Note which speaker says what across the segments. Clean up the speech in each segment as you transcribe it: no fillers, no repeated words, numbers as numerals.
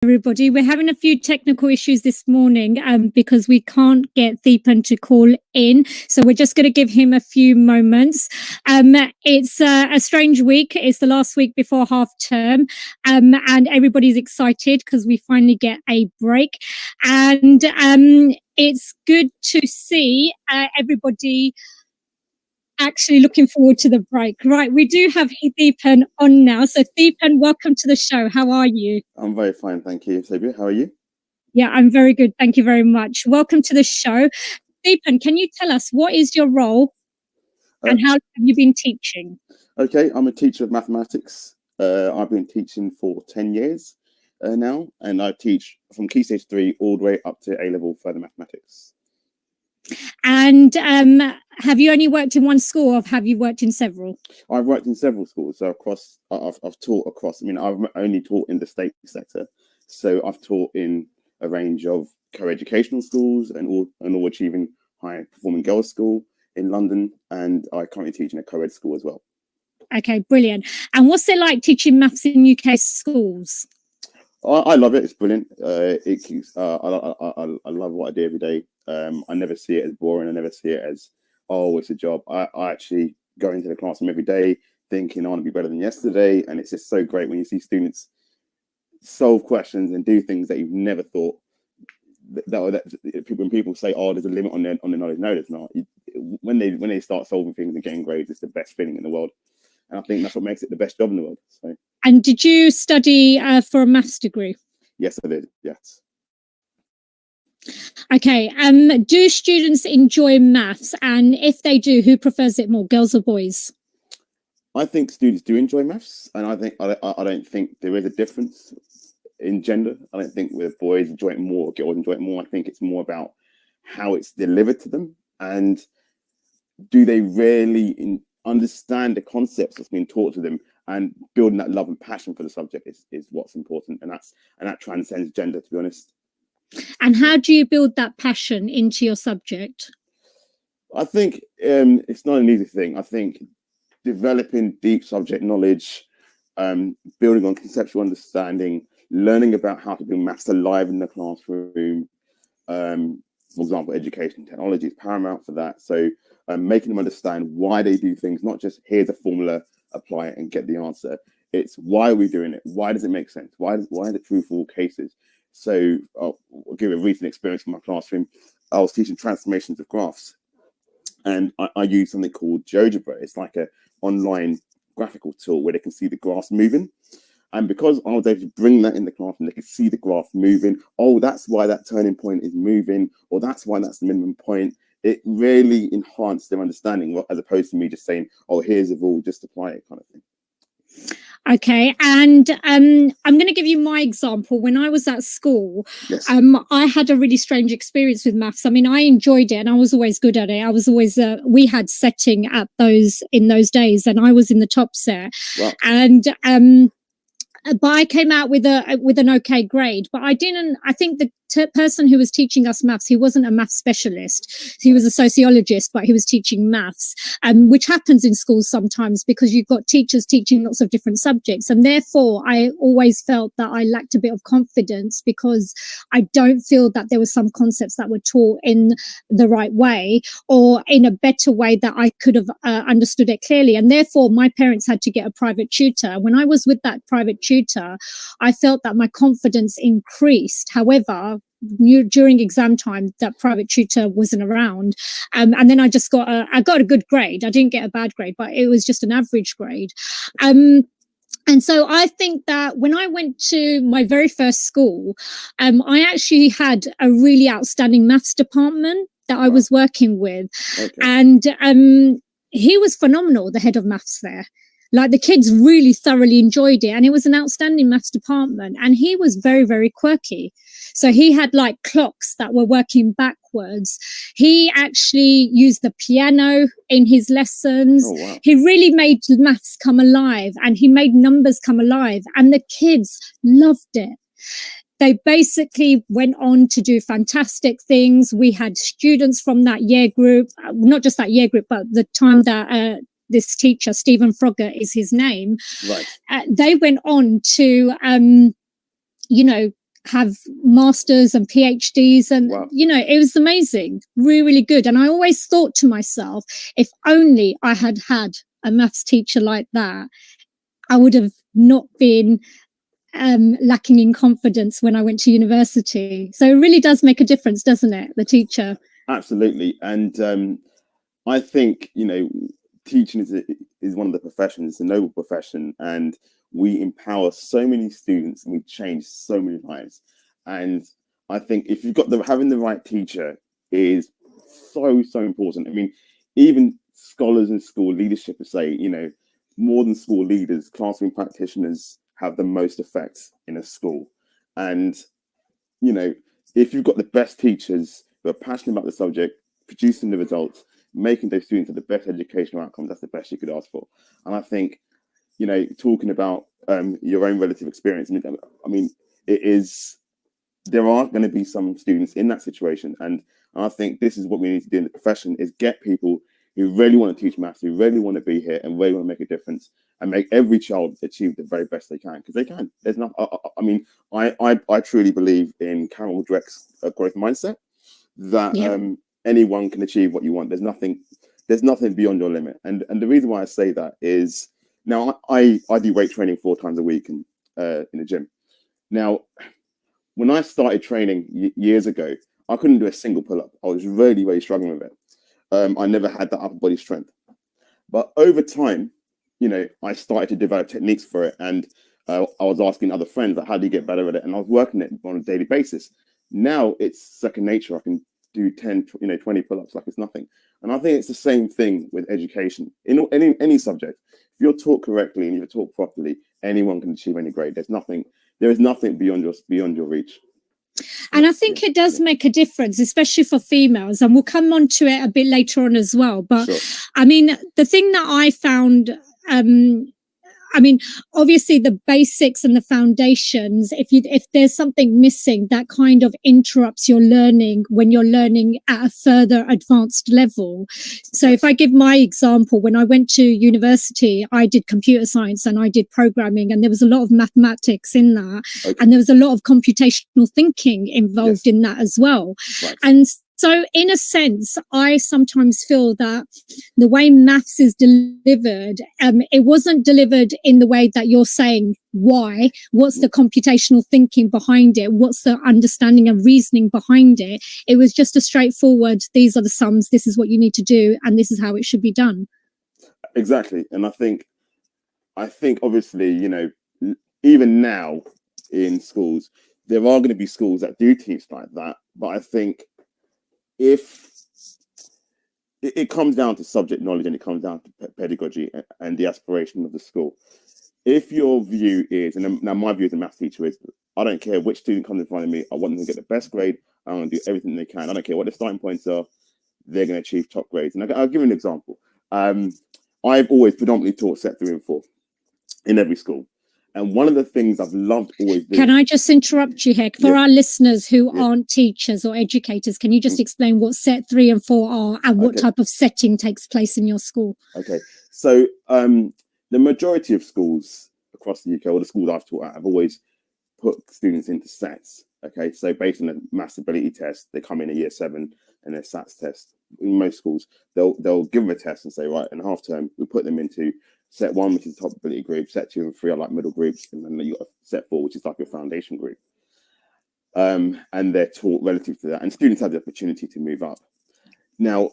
Speaker 1: Everybody. We're having a few technical issues this morning because we can't get Deepan to call in. So we're just going to give him a few moments. It's a strange week. It's the last week before half term, and everybody's excited because we finally get a break. And it's good to see everybody actually looking forward to the break. Right, we do have Deepan on now. So Deepan, welcome to the show. How are you?
Speaker 2: I'm very fine, thank you. Sobia, how are you?
Speaker 1: Yeah, I'm very good. Thank you very much. Welcome to the show. Deepan, can you tell us what is your role and how have you been teaching?
Speaker 2: Okay, I'm a teacher of mathematics. I've been teaching for 10 years now, and I teach from Key Stage 3 all the way up to A-level further mathematics.
Speaker 1: And have you only worked in one school or have you worked in several?
Speaker 2: I've worked in several schools, so I've taught across. I mean, I've only taught in the state sector, so I've taught in a range of co-educational schools and all achieving high performing girls' school in London, and I currently teach in a co-ed school as well.
Speaker 1: Okay, brilliant. And what's it like teaching maths in UK schools?
Speaker 2: I love it. It's brilliant. It keeps. I love what I do every day. I never see it as boring. I never see it as, oh, it's a job. I actually go into the classroom every day thinking I want to be better than yesterday, and it's just so great when you see students solve questions and do things that you've never thought. When people say, "Oh, there's a limit on their knowledge," no, there's not. When they start solving things and getting grades, it's the best feeling in the world, and I think that's what makes it the best job in the world. So.
Speaker 1: And did you study for a maths degree?
Speaker 2: Yes, I did. Yes.
Speaker 1: Okay. Do students enjoy maths? And if they do, who prefers it more, girls or boys?
Speaker 2: I think students do enjoy maths, and I don't think there is a difference in gender. I don't think with boys enjoy it more or girls enjoy it more. I think it's more about how it's delivered to them and do they really understand the concepts that's being taught to them, and building that love and passion for the subject is what's important, and that transcends gender, to be honest.
Speaker 1: And how do you build that passion into your subject?
Speaker 2: I think it's not an easy thing. I think developing deep subject knowledge, building on conceptual understanding, learning about how to bring maths alive in the classroom. For example, education technology is paramount for that. So making them understand why they do things, not just here's a formula, apply it and get the answer. It's why are we doing it? Why does it make sense? Why is it true for all cases? So I'll give a recent experience in my classroom. I was teaching transformations of graphs, and I use something called GeoGebra. It's like an online graphical tool where they can see the graphs moving. And because I was able to bring that in the classroom, they could see the graph moving. Oh, that's why that turning point is moving, or that's why that's the minimum point. It really enhanced their understanding, as opposed to me just saying, oh, here's a rule, just apply it, kind of thing.
Speaker 1: Okay, and I'm going to give you my example. When I was at school,
Speaker 2: yes.
Speaker 1: I had a really strange experience with maths. I mean, I enjoyed it and I was always good at it. I was always, we had setting at in those days, and I was in the top set.
Speaker 2: Wow.
Speaker 1: And but I came out with an okay grade. But I think the person who was teaching us maths, he wasn't a maths specialist. He was a sociologist, but he was teaching maths, which happens in schools sometimes because you've got teachers teaching lots of different subjects. And therefore, I always felt that I lacked a bit of confidence because I don't feel that there were some concepts that were taught in the right way or in a better way that I could have understood it clearly. And therefore, my parents had to get a private tutor. When I was with that private tutor, I felt that my confidence increased. However, during exam time, that private tutor wasn't around, and then I just got a good grade. I didn't get a bad grade, but it was just an average grade. And so I think that when I went to my very first school, I actually had a really outstanding maths department that I was working with.
Speaker 2: Okay.
Speaker 1: And he was phenomenal, the head of maths there. Like, the kids really thoroughly enjoyed it, and it was an outstanding maths department, and he was very, very quirky. So he had like clocks that were working backwards. He actually used the piano in his lessons.
Speaker 2: Oh, wow.
Speaker 1: He really made maths come alive, and he made numbers come alive, and the kids loved it. They basically went on to do fantastic things. We had students from that year group, not just that year group, but the time that this teacher, Stephen Frogger is his name.
Speaker 2: Right.
Speaker 1: They went on to, have masters and PhDs, and
Speaker 2: Wow.
Speaker 1: you know, it was amazing, really, really good. And I always thought to myself, if only I had had a maths teacher like that, I would have not been lacking in confidence when I went to university. So it really does make a difference, doesn't it, the teacher?
Speaker 2: Absolutely. And I think, you know, teaching is one of the professions, it's a noble profession, and we empower so many students and we change so many lives. And I think if you've got having the right teacher is so important. I mean, even scholars in school leadership say, you know, more than school leaders, classroom practitioners have the most effect in a school. And you know, if you've got the best teachers who are passionate about the subject, producing the results, making those students have the best educational outcomes, that's the best you could ask for. And I think, you know, talking about your own relative experience, I mean, it is, there are going to be some students in that situation. And I think this is what we need to do in the profession, is get people who really want to teach maths, who really want to be here and really want to make a difference and make every child achieve the very best they can, because they can. There's not, I mean, I truly believe in Carol Dweck's growth mindset, that anyone can achieve what you want. There's nothing beyond your limit. And the reason why I say that is, now I do weight training 4 times a week in the gym. Now, when I started training years ago, I couldn't do a single pull-up. I was really, really struggling with it. I never had that upper body strength. But over time, you know, I started to develop techniques for it. And I was asking other friends, like, how do you get better at it? And I was working it on a daily basis. Now it's second nature. I can do 10, 20 pull-ups like it's nothing. And I think it's the same thing with education. In any subject, if you're taught correctly and you're taught properly, anyone can achieve any grade. There is nothing beyond your reach.
Speaker 1: And I think it does make a difference, especially for females. And we'll come on to it a bit later on as well. But sure. I mean, the thing that I found, I mean, obviously the basics and the foundations, if there's something missing, that kind of interrupts your learning when you're learning at a further advanced level. So if I give my example, when I went to university, I did computer science and I did programming, and there was a lot of mathematics in that. Okay. And there was a lot of computational thinking involved in that as well. Right. And so in a sense, I sometimes feel that the way maths is delivered, it wasn't delivered in the way that you're saying why, what's the computational thinking behind it, what's the understanding and reasoning behind it. It was just a straightforward, these are the sums, this is what you need to do, and this is how it should be done.
Speaker 2: Exactly. And I think obviously, you know, even now in schools, there are going to be schools that do teach like that. But I think if it comes down to subject knowledge and it comes down to pedagogy and the aspiration of the school. If your view is, and now my view as a maths teacher is, I don't care which student comes in front of me, I want them to get the best grade. I'm going to do everything they can. I don't care what the starting points are, they're going to achieve top grades. And I'll give you an example. I've always predominantly taught set 3 and 4 in every school. And one of the things I've loved always doing...
Speaker 1: Can I just interrupt you here? For our listeners who aren't teachers or educators, can you just explain what set 3 and 4 are and what type of setting takes place in your school?
Speaker 2: Okay. So the majority of schools across the UK, or the schools I've taught at, have always put students into sets. Okay. So based on the maths ability test, they come in a year 7 and their SATs test. In most schools, they'll give them a test and say, right, in half term, we put them into set 1, which is the top ability group. Set 2 and 3 are like middle groups, and then you got set 4, which is like your foundation group. And they're taught relative to that, and students have the opportunity to move up. Now,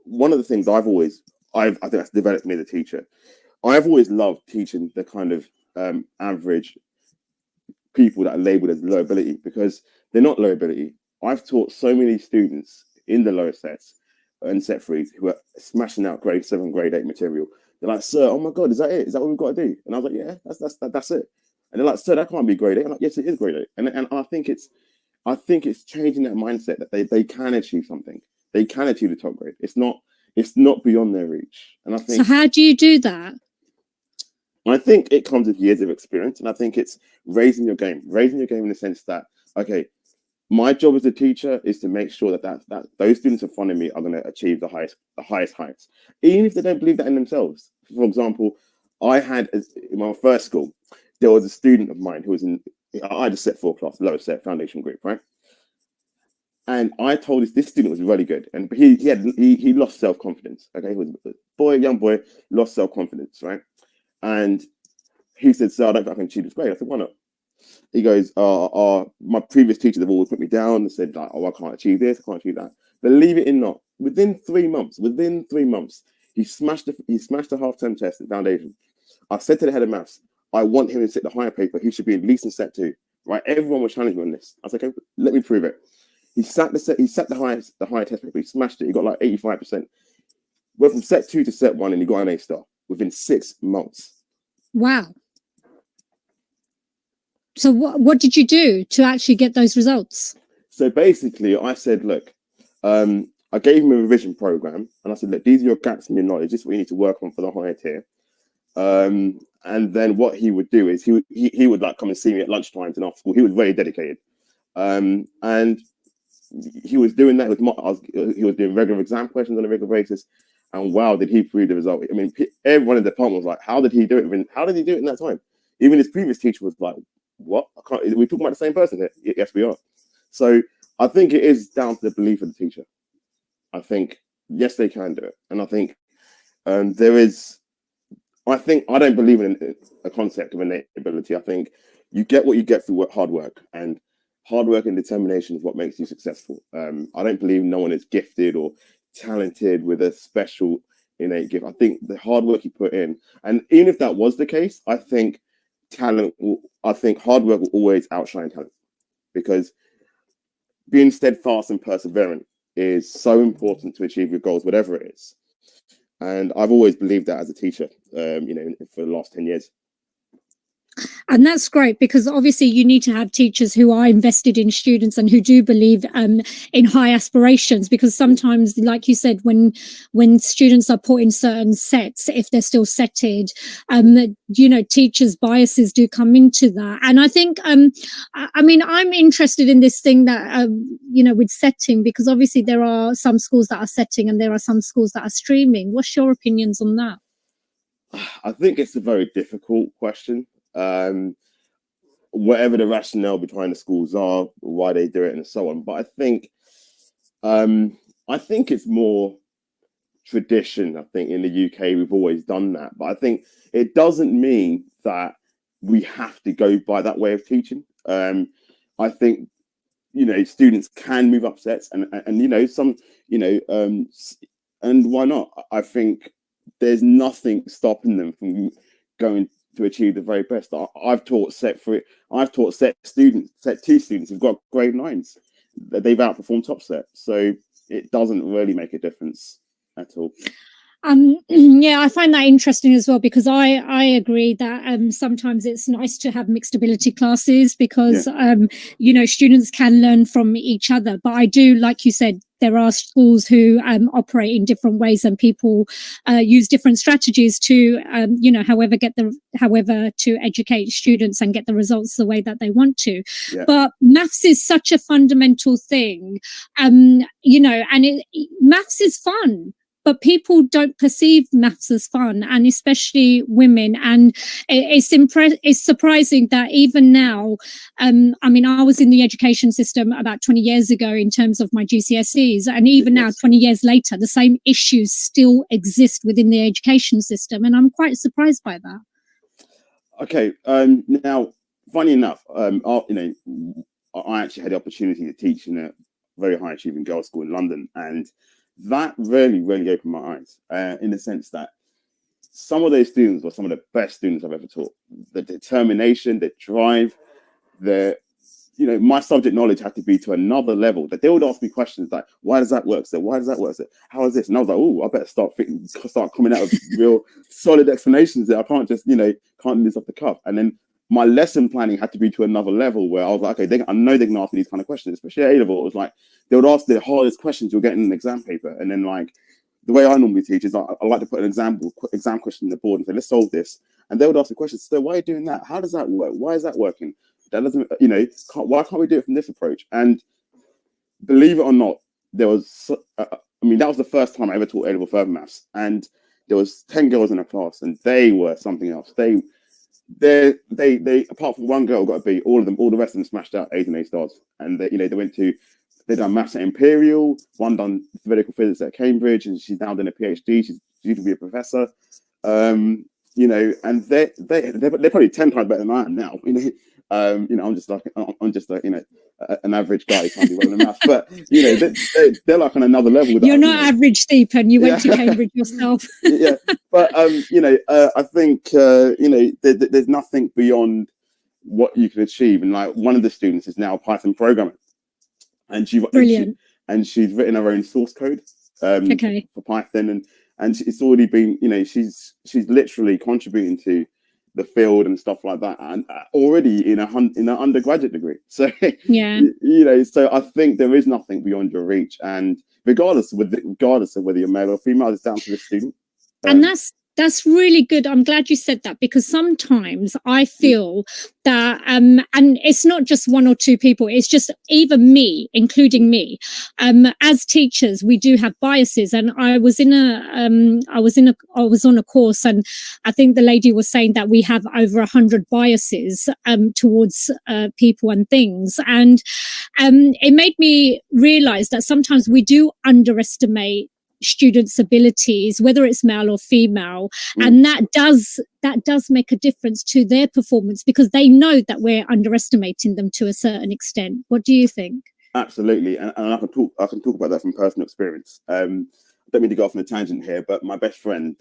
Speaker 2: one of the things I think that's developed me as a teacher. I've always loved teaching the kind of average people that are labeled as low ability, because they're not low ability. I've taught so many students in the lower sets and set 3s who are smashing out grade 7, grade 8 material. They're like, sir, oh my God, is that it? Is that what we've got to do? And I was like, yeah, that's it. And they're like, sir, that can't be grade 8. I'm like, yes, it is grade 8. And I think it's changing that mindset that they can achieve something. They can achieve the top grade. It's not beyond their reach. And I think,
Speaker 1: so how do you do that?
Speaker 2: I think it comes with years of experience, and I think it's raising your game in the sense that, okay, my job as a teacher is to make sure that those students in front of me are going to achieve the highest heights, even if they don't believe that in themselves. For example, I had in my first school, there was a student of mine who was in I had a set 4 class, lower set foundation group, right? And I told this student was really good, and he lost self-confidence. Okay, he was a young boy, lost self-confidence, right? And he said, "So I don't think I can achieve this grade." I said, "Why not?" He goes, my previous teachers have always put me down and said, like, oh, I can't achieve this, I can't achieve that. Believe it or not, within 3 months, he smashed the half-term test at foundation. I said to the head of maths, I want him to sit the higher paper. He should be at least in set 2. Right? Everyone was challenging me on this. I was like, okay, let me prove it. He sat the higher test paper. He smashed it. He got like 85%. Went from set 2 to set 1, and he got an A star within 6 months.
Speaker 1: Wow. So what did you do to actually get those results?
Speaker 2: So basically, I said, look, I gave him a revision program, and I said, look, these are your gaps in your knowledge. This is what you need to work on for the higher tier. And then what he would do is he would like come and see me at lunchtimes and after school. He was very dedicated, and he was doing that with he was doing regular exam questions on a regular basis. And wow, did he prove the result? I mean, everyone in the department was like, how did he do it? How did he do it in that time? Even his previous teacher was like, what? I can't. We're talking about the same person here. Yes, we are. So I think it is down to the belief of the teacher. I think, yes, they can do it. And I think there is, I don't believe in a concept of innate ability. I think you get what you get through hard work, and hard work and determination is what makes you successful. I don't believe no one is gifted or talented with a special innate gift. I think the hard work you put in, and even if that was the case, I think hard work will always outshine talent, because being steadfast and perseverant is so important to achieve your goals, whatever it is. And I've always believed that as a teacher, for the last 10 years.
Speaker 1: And that's great, because obviously you need to have teachers who are invested in students and who do believe in high aspirations, because sometimes, like you said, when students are put in certain sets, if they're still setted, teachers' biases do come into that. And I think, I mean, I'm interested in this thing that, with setting, because obviously there are some schools that are setting and there are some schools that are streaming. What's your opinions on that?
Speaker 2: I think it's a very difficult question. Whatever the rationale behind the schools are, why they do it, and so on. But I think it's more tradition. I think in the UK we've always done that, but I think it doesn't mean that we have to go by that way of teaching. I think students can move up sets, and and why not? I think there's nothing stopping them from going to achieve the very best. I've taught set 2 students who've got grade 9s. They've outperformed top set, so it doesn't really make a difference at all.
Speaker 1: Yeah, I find that interesting as well, because I agree that sometimes it's nice to have mixed ability classes, because students can learn from each other. But I do, like you said, there are schools who operate in different ways, and people use different strategies to however to educate students and get the results the way that they want to.
Speaker 2: Yeah.
Speaker 1: But maths is such a fundamental thing, maths is fun, but people don't perceive maths as fun, and especially women. And it's surprising that even now, I mean, I was in the education system about 20 years ago in terms of my GCSEs, and even now, 20 years later, the same issues still exist within the education system, and I'm quite surprised by that.
Speaker 2: Okay, now, funny enough, I actually had the opportunity to teach in a very high achieving girls' school in London, and that really opened my eyes, in the sense that some of those students were some of the best students I've ever taught. The determination, the drive, my subject knowledge had to be to another level. That they would ask me questions like, why does that work? So why does that work? So how is this? And I was like, oh, I better start coming out with real solid explanations that I can't just, can't do this off the cuff. And then my lesson planning had to be to another level, where I was like, okay, I know they can ask me these kind of questions, especially at A-level. It was like, they would ask the hardest questions you'll get in an exam paper. And then, like, the way I normally teach is I like to put an exam question on the board and say, let's solve this. And they would ask the questions, so why are you doing that? How does that work? Why is that working? That doesn't, why can't we do it from this approach? And believe it or not, there was, that was the first time I ever taught A-level further maths. And there was 10 girls in a class, and they were something else. They they apart from one girl got a B, all the rest of them smashed out A's and A stars, and they done maths at Imperial, one done theoretical physics at Cambridge, and she's now done a PhD. She's due to be a professor. And they're probably 10 times better than I am now. I'm just like an average guy who can't do well in maths, but they're like on another level.
Speaker 1: You're not average, Deepan. You went to Cambridge yourself.
Speaker 2: Yeah, but I think there's nothing beyond what you can achieve, and like one of the students is now a Python programmer, and she's written her own source code for Python, and it's already been, she's literally contributing to the field and stuff like that, and already in an undergraduate degree. So
Speaker 1: yeah,
Speaker 2: so I think there is nothing beyond your reach, and regardless of whether you're male or female, it's down to the student.
Speaker 1: And that's really good. I'm glad you said that, because sometimes I feel that, and it's not just one or two people, it's just even me, including me. As teachers, we do have biases. And I was on a course, and I think the lady was saying that we have over 100 biases towards people and things. And it made me realize that sometimes we do underestimate students' abilities, whether it's male or female, and that does make a difference to their performance, because they know that we're underestimating them to a certain extent. What do you think?
Speaker 2: Absolutely, and I can talk about that from personal experience. I don't mean to go off on a tangent here, but my best friend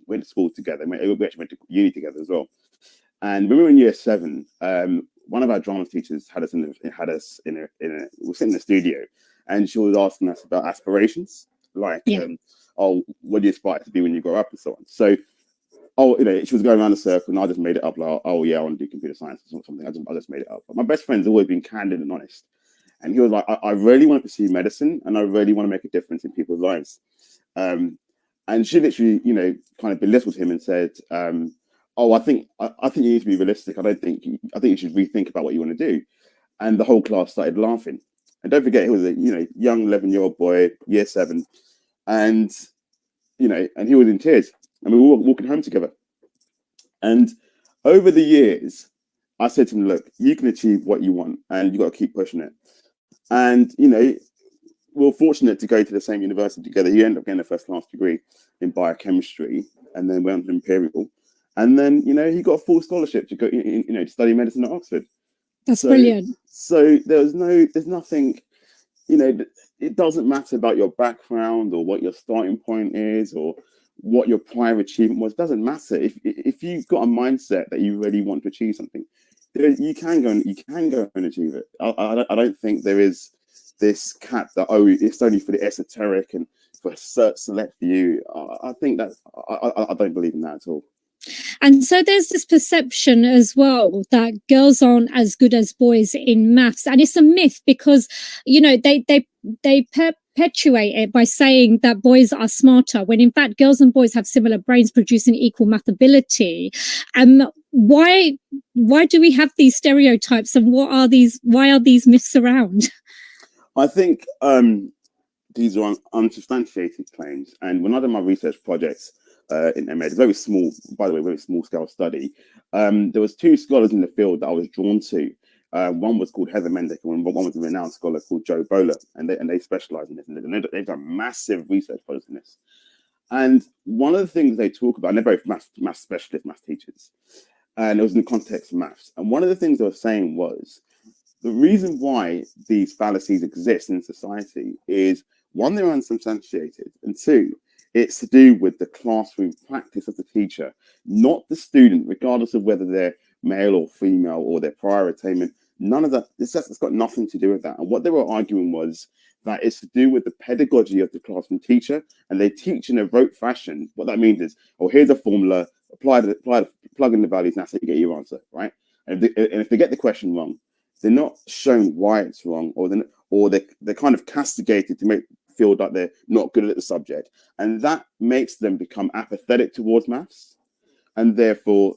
Speaker 2: went to school together. We actually went to uni together as well. And when we were in year 7, one of our drama teachers we were sitting in the studio, and she was asking us about aspirations. Like, what do you aspire to be when you grow up, and so on. So, she was going around the circle, and I just made it up. Like, oh yeah, I want to do computer science or something. I just made it up. But my best friend's always been candid and honest, and he was like, I really want to pursue medicine, and I really want to make a difference in people's lives. And she literally, kind of belittled him and said, I think you need to be realistic. I think you should rethink about what you want to do. And the whole class started laughing. And don't forget, he was a young 11-year-old boy, year 7, and and he was in tears. And we were walking home together. And over the years, I said to him, "Look, you can achieve what you want, and you got to keep pushing it." And we were fortunate to go to the same university together. He ended up getting a first-class degree in biochemistry, and then went on to Imperial. And then he got a full scholarship to go to study medicine at Oxford.
Speaker 1: That's brilliant.
Speaker 2: So there's nothing, it doesn't matter about your background or what your starting point is or what your prior achievement was. It doesn't matter. If you've got a mindset that you really want to achieve something, you can go and achieve it. I don't think there is this cap that, it's only for the esoteric and for a select few. I think that I don't believe in that at all.
Speaker 1: And so there's this perception as well that girls aren't as good as boys in maths, and it's a myth, because they perpetuate it by saying that boys are smarter, when in fact girls and boys have similar brains producing equal math ability. Why do we have these stereotypes, and why are these myths around?
Speaker 2: I think these are unsubstantiated claims, and when I did my research projects in MA, it's very small, by the way, very small scale study. There was 2 scholars in the field that I was drawn to. One was called Heather Mendick, and one was a renowned scholar called Joe Bowler, and they specialize in this, and they've done massive research projects in this. And one of the things they talk about, and they're both math specialists, math teachers, and it was in the context of maths. And one of the things they were saying was the reason why these fallacies exist in society is, 1, they're unsubstantiated, and 2, it's to do with the classroom practice of the teacher, not the student, regardless of whether they're male or female or their prior attainment. None of that, it's got nothing to do with that. And what they were arguing was that it's to do with the pedagogy of the classroom teacher, and they teach in a rote fashion. What that means is, here's a formula, plug in the values, and that's how you get your answer, right? And if they get the question wrong, they're not shown why it's wrong, or they're kind of castigated to feel like they're not good at the subject, and that makes them become apathetic towards maths, and therefore,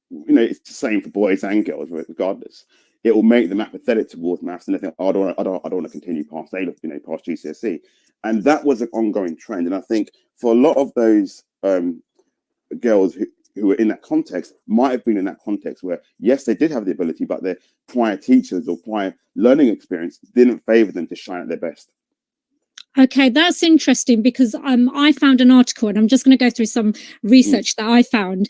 Speaker 2: it's the same for boys and girls, regardless. It will make them apathetic towards maths, and they think, I don't want to continue past past GCSE, and that was an ongoing trend. And I think for a lot of those girls who were in that context might have been in that context where, yes, they did have the ability, but their prior teachers or prior learning experience didn't favor them to shine at their best.
Speaker 1: Okay, that's interesting because I found an article, and I'm just going to go through some research that I found.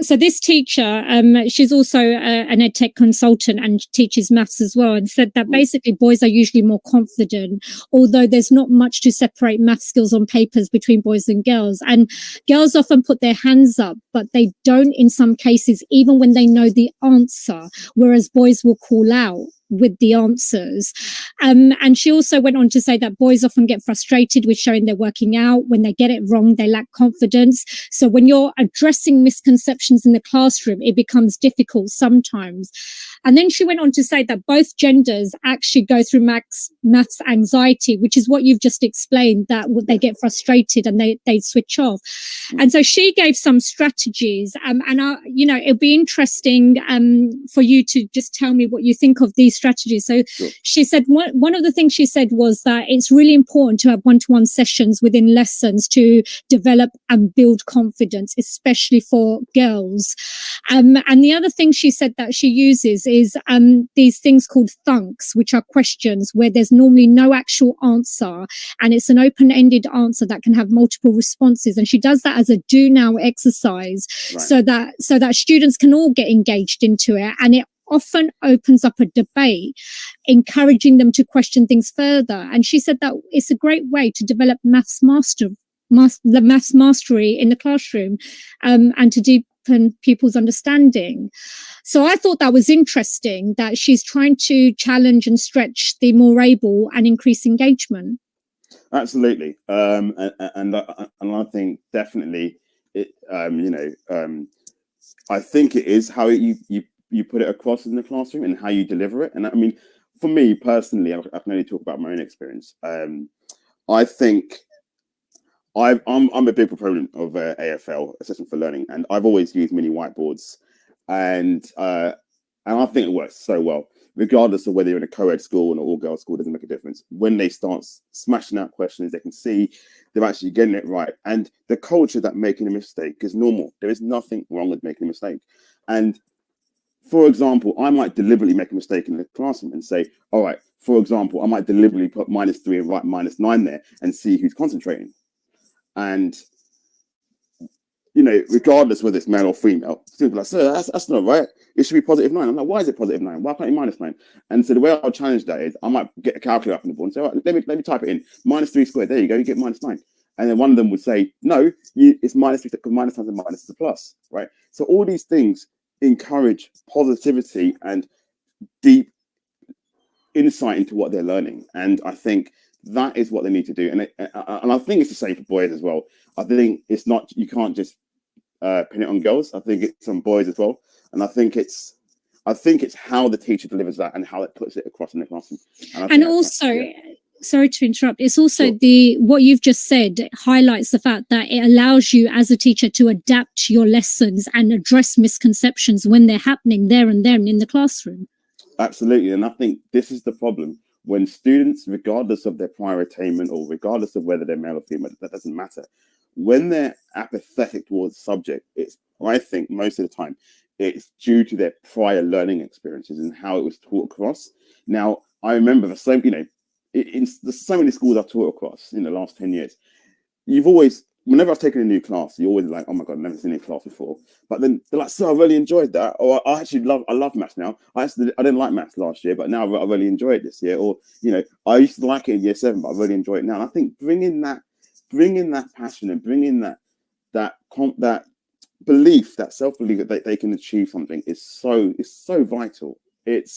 Speaker 1: So this teacher, she's also an EdTech consultant and teaches maths as well, and said that basically boys are usually more confident, although there's not much to separate math skills on papers between boys and girls. And girls often put their hands up, but they don't in some cases, even when they know the answer, whereas boys will call out with the answers. And she also went on to say that boys often get frustrated with showing they're working out. When they get it wrong, they lack confidence. So when you're addressing misconceptions in the classroom, it becomes difficult sometimes. And then she went on to say that both genders actually go through maths anxiety, which is what you've just explained, that they get frustrated and they switch off. And so she gave some strategies, and it'll be interesting for you to just tell me what you think of these strategies. So she said one of the things she said was that it's really important to have one-to-one sessions within lessons to develop and build confidence, especially for girls. And the other thing she said that she uses is these things called thunks, which are questions where there's normally no actual answer, and it's an open-ended answer that can have multiple responses. And she does that as a do now exercise, right, so that students can all get engaged into it, and it often opens up a debate, encouraging them to question things further. And she said that it's a great way to develop maths mastery in the classroom, and to deepen pupils' understanding. So I thought that was interesting, that she's trying to challenge and stretch the more able and increase engagement.
Speaker 2: Absolutely. And I think definitely it, I think it is how you put it across in the classroom and how you deliver it. And I mean, for me personally, I can only talk about my own experience. I think I'm a big proponent of AFL, Assessment for Learning, and I've always used mini whiteboards, and I think it works so well, regardless of whether you're in a co-ed school or an all-girls school. Doesn't make a difference. When they start smashing out questions, they can see they're actually getting it right, and the culture that making a mistake is normal. There is nothing wrong with making a mistake. And for example, I might deliberately make a mistake in the classroom and say, all right, for example, I might deliberately put -3 and write -9 there and see who's concentrating. And, regardless whether it's male or female, people are like, sir, that's not right. It should be +9. I'm like, why is it +9? Why can't you -9? And so the way I'll challenge that is I might get a calculator up on the board and say, all right, let me type it in. -3 squared. There you go. You get -9. And then one of them would say, no, it's -3 because minus times a minus is a plus, right? So all these things encourage positivity and deep insight into what they're learning. And I think that is what they need to do. And I think it's the same for boys as well. I think it's not, you can't just pin it on girls. I think it's on boys as well. And I think it's how the teacher delivers that and how it puts it across in the classroom.
Speaker 1: And also, sorry to interrupt, it's also what you've just said highlights the fact that it allows you as a teacher to adapt your lessons and address misconceptions when they're happening there and then in the classroom.
Speaker 2: Absolutely. And I think this is the problem. When students, regardless of their prior attainment or regardless of whether they're male or female, that doesn't matter. When they're apathetic towards the subject, I think most of the time, it's due to their prior learning experiences and how it was taught across. Now, I remember there's so many schools I've taught across in the last 10 years. Whenever I've taken a new class, you're always like, oh my God, I've never seen a class before. But then they're like, so I really enjoyed that. Or I love maths now. I didn't like maths last year, but now I really enjoy it this year. Or, I used to like it in year 7, but I really enjoy it now. And I think bringing that passion and bringing that belief, that self-belief that they can achieve something is so vital. It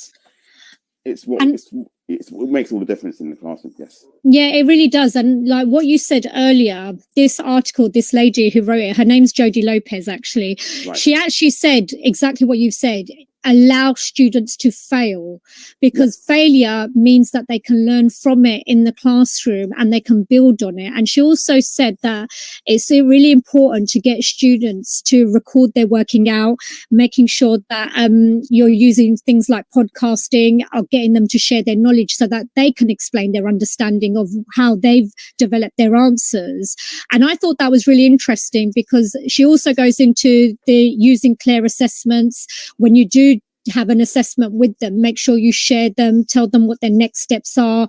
Speaker 2: makes all the difference in the classroom. Yes.
Speaker 1: Yeah, it really does. And like what you said earlier, this article, this lady who wrote it, her name's Jodie Lopez, actually. Right. She actually said exactly what you've said. allow students to fail, because failure means that they can learn from it in the classroom and they can build on it. And she also said that it's really important to get students to record their working out, making sure that you're using things like podcasting or getting them to share their knowledge so that they can explain their understanding of how they've developed their answers. And I thought that was really interesting, because she also goes into the using clear assessments. When you do have an assessment with them, make sure you share them, tell them what their next steps are.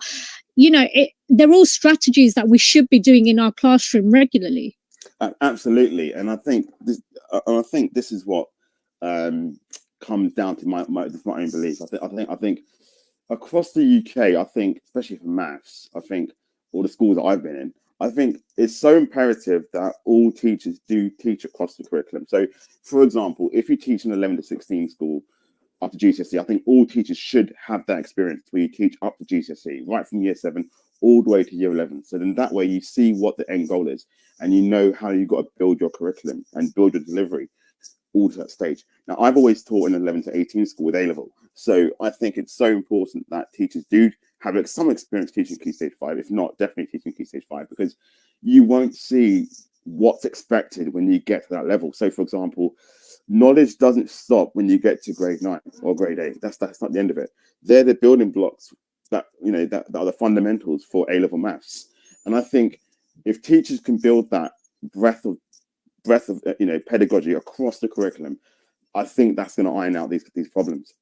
Speaker 1: You know, they're all strategies that we should be doing in our classroom regularly.
Speaker 2: Absolutely. And I think this is what comes down to my own belief. I think across the UK, I think, especially for maths, I think all the schools that I've been in, I think it's so imperative that all teachers do teach across the curriculum. So, for example, if you teach an 11 to 16 school after GCSE, I think all teachers should have that experience where you teach up to GCSE, right from year 7 all the way to year 11. So then that way you see what the end goal is, and you know how you've got to build your curriculum and build your delivery all to that stage. Now, I've always taught in 11 to 18 school with A-level. So I think it's so important that teachers do have some experience teaching Key Stage 5, if not definitely teaching Key Stage 5, because you won't see what's expected when you get to that level. So, for example, knowledge doesn't stop when you get to grade 9 or grade 8. That's not the end of it. They're the building blocks that are the fundamentals for A-level maths. And I think if teachers can build that breadth of pedagogy across the curriculum, I think that's going to iron out these problems.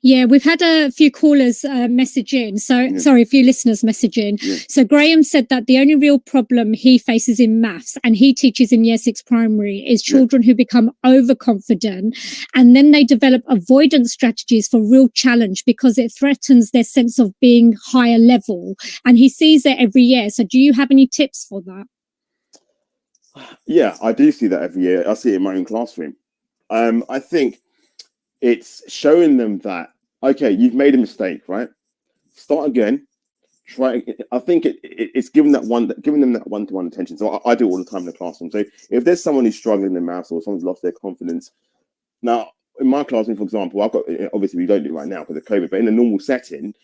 Speaker 1: Yeah, we've had a few callers message in. So, sorry, a few listeners message in.
Speaker 2: Yeah.
Speaker 1: So Graham said that the only real problem he faces in maths, and he teaches in year 6 primary, is children who become overconfident and then they develop avoidance strategies for real challenge because it threatens their sense of being higher level. And he sees it every year. So do you have any tips for that?
Speaker 2: Yeah, I do see that every year. I see it in my own classroom. I think it's showing them that, okay, you've made a mistake, right? Start again. Try. I think it's giving them that one-to-one attention. So I do it all the time in the classroom. So if there's someone who's struggling in maths or someone's lost their confidence, now in my classroom, for example, I've got, obviously we don't do it right now because of COVID, but in a normal setting,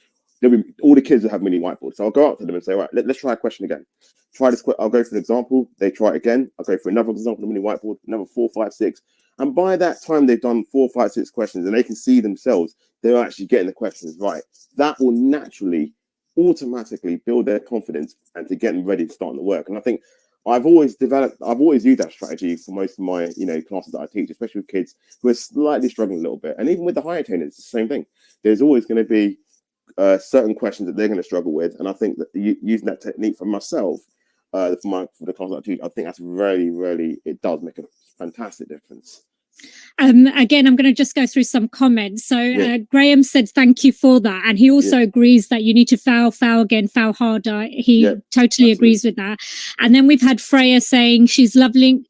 Speaker 2: all the kids will have mini whiteboards. So I'll go up to them and say, right, let's try a question again. Try this. I'll go for an example. They try it again. I'll go for another example on the mini whiteboard, another 4, 5, 6. And by that time, they've done 4, 5, 6 questions and they can see themselves, they're actually getting the questions right. That will naturally, automatically build their confidence and to get them ready to start on the work. And I think I've always used that strategy for most of my, classes that I teach, especially with kids who are slightly struggling a little bit. And even with the higher attainers, it's the same thing. There's always going to be certain questions that they're going to struggle with. And I think that using that technique for myself, for the class that I teach, I think that's really, it does make a fantastic difference.
Speaker 1: Again, I'm going to just go through some comments. So Graham said thank you for that, and he also agrees that you need to foul again, foul harder. He totally agrees with that. And then we've had Freya saying she's loving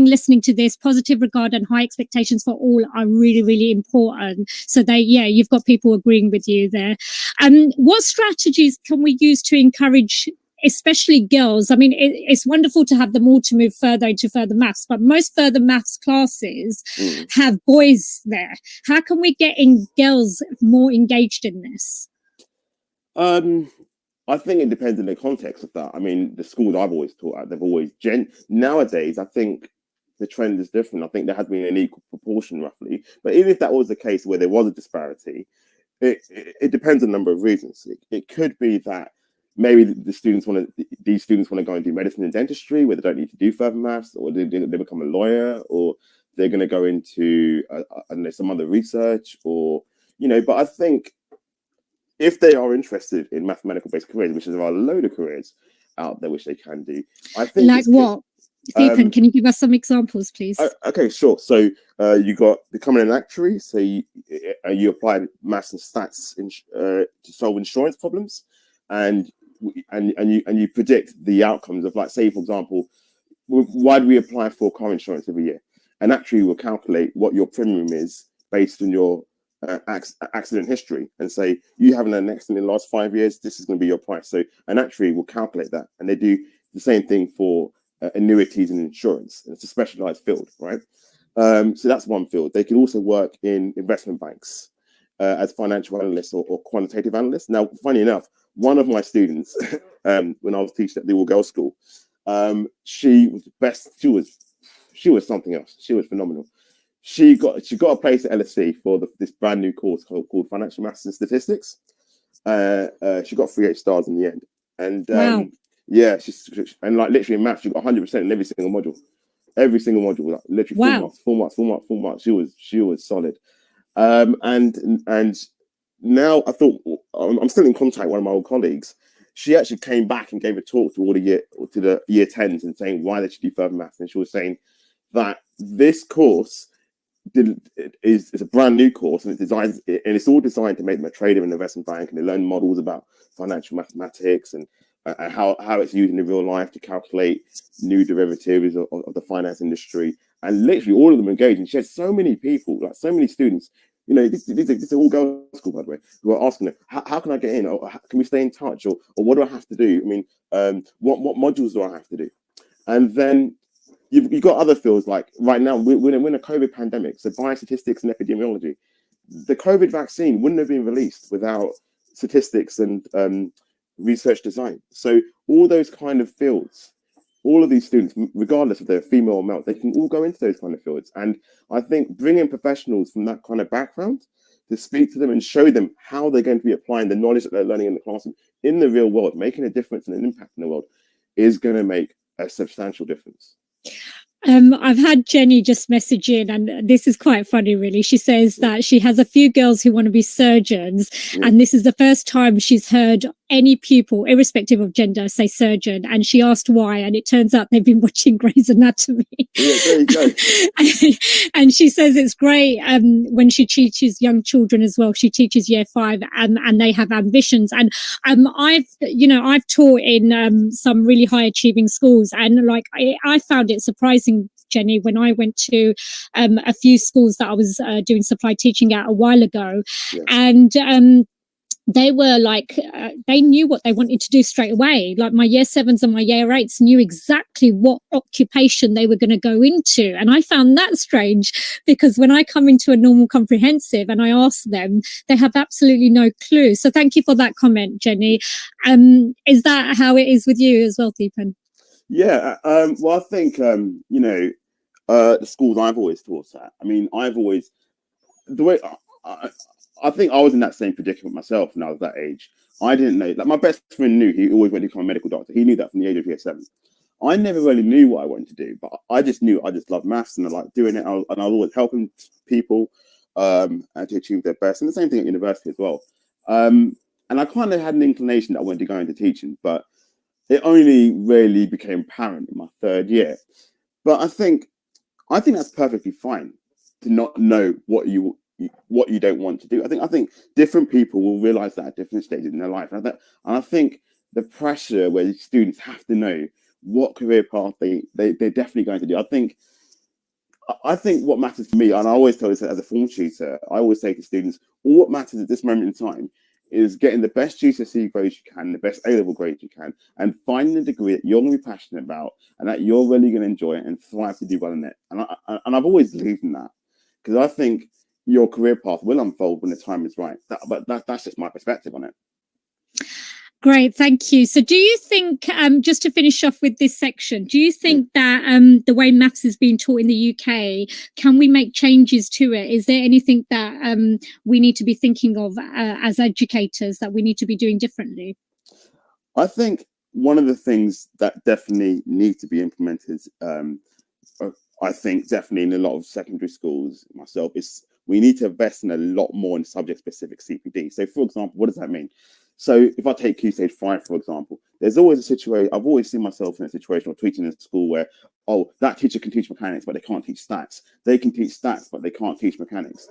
Speaker 1: listening to this. Positive regard and high expectations for all are really important. So you've got people agreeing with you there. What strategies can we use to encourage especially girls? I mean, it's wonderful to have them all to move further into further maths, but most further maths classes have boys there. How can we get girls more engaged in this?
Speaker 2: I think it depends on the context of that. I mean, the schools I've always taught at, they've always nowadays, I think the trend is different. I think there has been an equal proportion roughly, but even if that was the case where there was a disparity, it depends on a number of reasons. It could be that maybe these students want to go and do medicine and dentistry where they don't need to do further maths, or they become a lawyer, or they're going to go into I don't know, some other research, or but I think if they are interested in mathematical based careers, which there are a load of careers out there which they can do, I think
Speaker 1: like what? Can you give us some examples, please?
Speaker 2: Okay, sure. So you got becoming an actuary. So you apply maths and stats to solve insurance problems, and you predict the outcomes of, like, say for example, why do we apply for car insurance every year? An actuary will calculate what your premium is based on your accident history and say, you haven't had an accident in the last 5 years, this is going to be your price. So an actuary will calculate that, and they do the same thing for annuities and insurance. It's a specialized field, right? So that's one field. They can also work in investment banks as financial analysts or quantitative analysts. Now, funny enough, one of my students, when I was teaching at the all-girls school, she was the best. She was something else. She was phenomenal. She got a place at LSE for this brand new course called Financial Maths and Statistics. She got 3 8 stars in the end, and
Speaker 1: Wow.
Speaker 2: yeah, and like literally in maths, she got 100% in every single module. Every single module, like literally
Speaker 1: Wow.
Speaker 2: full marks. She was solid. And now I thought I'm still in contact with one of my old colleagues. She actually came back and gave a talk to the year 10s and saying why they should do further maths. And she was saying that this course is a brand new course, and it's all designed to make them a trader in the investment bank, and they learn models about financial mathematics and how it's used in the real life to calculate new derivatives of the finance industry. And literally all of them engaged. And she had so many people, like so many students. You know, this is all girls school, by the way, who are asking her, how can I get in, or can we stay in touch, or what do I have to do? I mean, what modules do I have to do? And then you've got other fields, like right now we're in a COVID pandemic, so biostatistics and epidemiology. The COVID vaccine wouldn't have been released without statistics and research design. So all those kind of fields, all of these students, regardless if they're female or male, they can all go into those kind of fields. And I think bringing professionals from that kind of background to speak to them and show them how they're going to be applying the knowledge that they're learning in the classroom in the real world, making a difference and an impact in the world, is going to make a substantial difference.
Speaker 1: I've had Jenny just message in, and this is quite funny, really. She says that she has a few girls who want to be surgeons, and this is the first time she's heard any pupil, irrespective of gender, say surgeon. And she asked why, and it turns out they've been watching Grey's Anatomy.
Speaker 2: Yeah, there you go.
Speaker 1: And she says it's great when she teaches young children as well. She teaches year 5, and they have ambitions. And I've taught in some really high achieving schools, and like I found it surprising, Jenny, when I went to a few schools that I was doing supply teaching at a while ago, and they were like, they knew what they wanted to do straight away. Like my year 7s and my year 8s knew exactly what occupation they were going to go into. And I found that strange, because when I come into a normal comprehensive and I ask them, they have absolutely no clue. So thank you for that comment, Jenny. Is that how it is with you as well, Deepan?
Speaker 2: Yeah, well, I think, the schools I've always taught at, I mean, I think I was in that same predicament myself when I was that age. I didn't know, like my best friend knew he always wanted to become a medical doctor. He knew that from the age of year 7. I never really knew what I wanted to do, but I just knew I just loved maths and I liked doing it. And I was always helping people and to achieve their best. And the same thing at university as well. And I kind of had an inclination that I wanted to go into teaching, but it only really became apparent in my 3rd year. But I think that's perfectly fine to not know what you don't want to do. I think different people will realize that at different stages in their life. And I think the pressure where students have to know what career path they're definitely going to do. I think what matters to me, and I always tell this as a form tutor, I always say to students, all what matters at this moment in time is getting the best GCSE grades you can, the best A-level grades you can, and finding a degree that you're going to be passionate about and that you're really going to enjoy it and thrive to do well in it. And I've always believed in that, because I think your career path will unfold when the time is right. But that's just my perspective on it.
Speaker 1: Great, thank you. So do you think, just to finish off with this section, do you think that the way maths is being taught in the UK, can we make changes to it? Is there anything that we need to be thinking of as educators that we need to be doing differently?
Speaker 2: I think one of the things that definitely need to be implemented, I think definitely in a lot of secondary schools myself, is we need to invest in a lot more in subject-specific CPD. So, for example, what does that mean? So if I take Key Stage 5, for example, there's always a situation, I've always seen myself in a situation or teaching in a school where, oh, that teacher can teach mechanics, but they can't teach stats. They can teach stats, but they can't teach mechanics.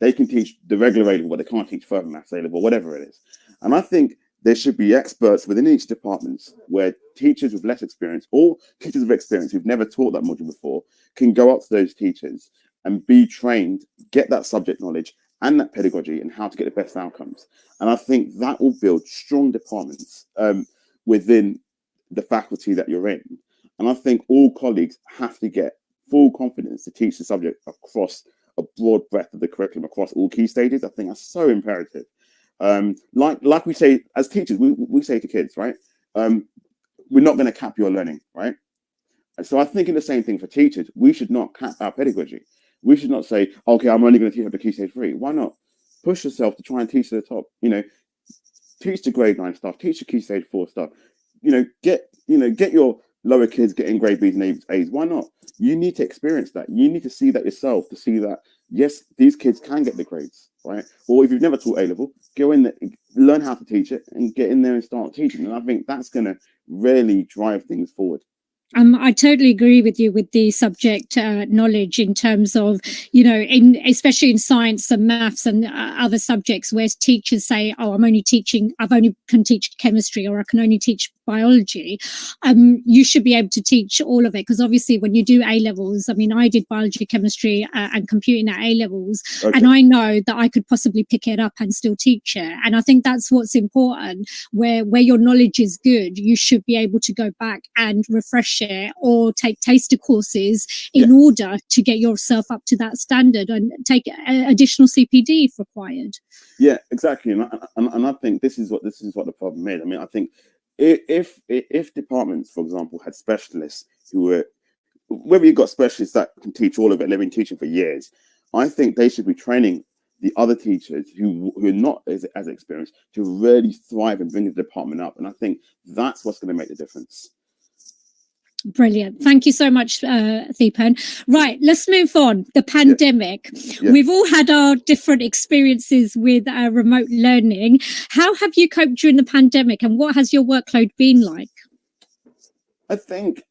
Speaker 2: They can teach the regular A-level, but they can't teach further maths A-level, whatever it is. And I think there should be experts within each department where teachers with less experience or teachers with experience who've never taught that module before can go up to those teachers and be trained, get that subject knowledge and that pedagogy and how to get the best outcomes. And I think that will build strong departments within the faculty that you're in. And I think all colleagues have to get full confidence to teach the subject across a broad breadth of the curriculum, across all key stages. I think that's so imperative. Like we say as teachers, we say to kids, right? We're not going to cap your learning, right? And so I think in the same thing for teachers, we should not cap our pedagogy. We should not say, okay, I'm only going to teach up to key stage 3. Why not? Push yourself to try and teach to the top. Teach the grade 9 stuff, teach the key stage 4 stuff. Get your lower kids getting grade B's and A's. Why not? You need to experience that. You need to see that yourself, to see that, yes, these kids can get the grades, right? Or if you've never taught A-level, go in there, learn how to teach it, and get in there and start teaching. And I think that's going to really drive things forward.
Speaker 1: I totally agree with you with the subject knowledge in terms of, especially in science and maths and other subjects where teachers say, oh, I've only can teach chemistry, or I can only teach biology. You should be able to teach all of it, because obviously when you do A-levels, I did biology, chemistry and computing at A-levels, and I know that I could possibly pick it up and still teach it. And I think that's what's important, where your knowledge is good, you should be able to go back and refresh it or take taster courses in order to get yourself up to that standard and take additional CPD if required.
Speaker 2: Yeah, exactly. And I think this is what the problem is. I think if departments, for example, had specialists who were, whether you've got specialists that can teach all of it and they've been teaching for years, I think they should be training the other teachers who are not as experienced to really thrive and bring the department up. And I think that's what's going to make the difference.
Speaker 1: Brilliant. Thank you so much, Deepan. Right, let's move on. The pandemic. Yeah. We've all had our different experiences with remote learning. How have you coped during the pandemic, and what has your workload been like?
Speaker 2: I think,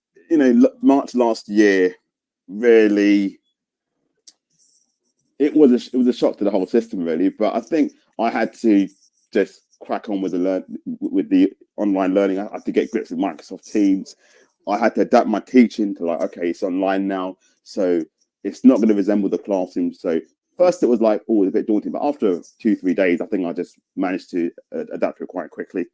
Speaker 2: March last year, really, it was a shock to the whole system, really. But I think I had to just crack on with the online learning. I had to get grips with Microsoft Teams. I had to adapt my teaching to okay, it's online now, so it's not going to resemble the classroom. So first it was it was a bit daunting, but after 2-3 days, I think I just managed to adapt to it quite quickly.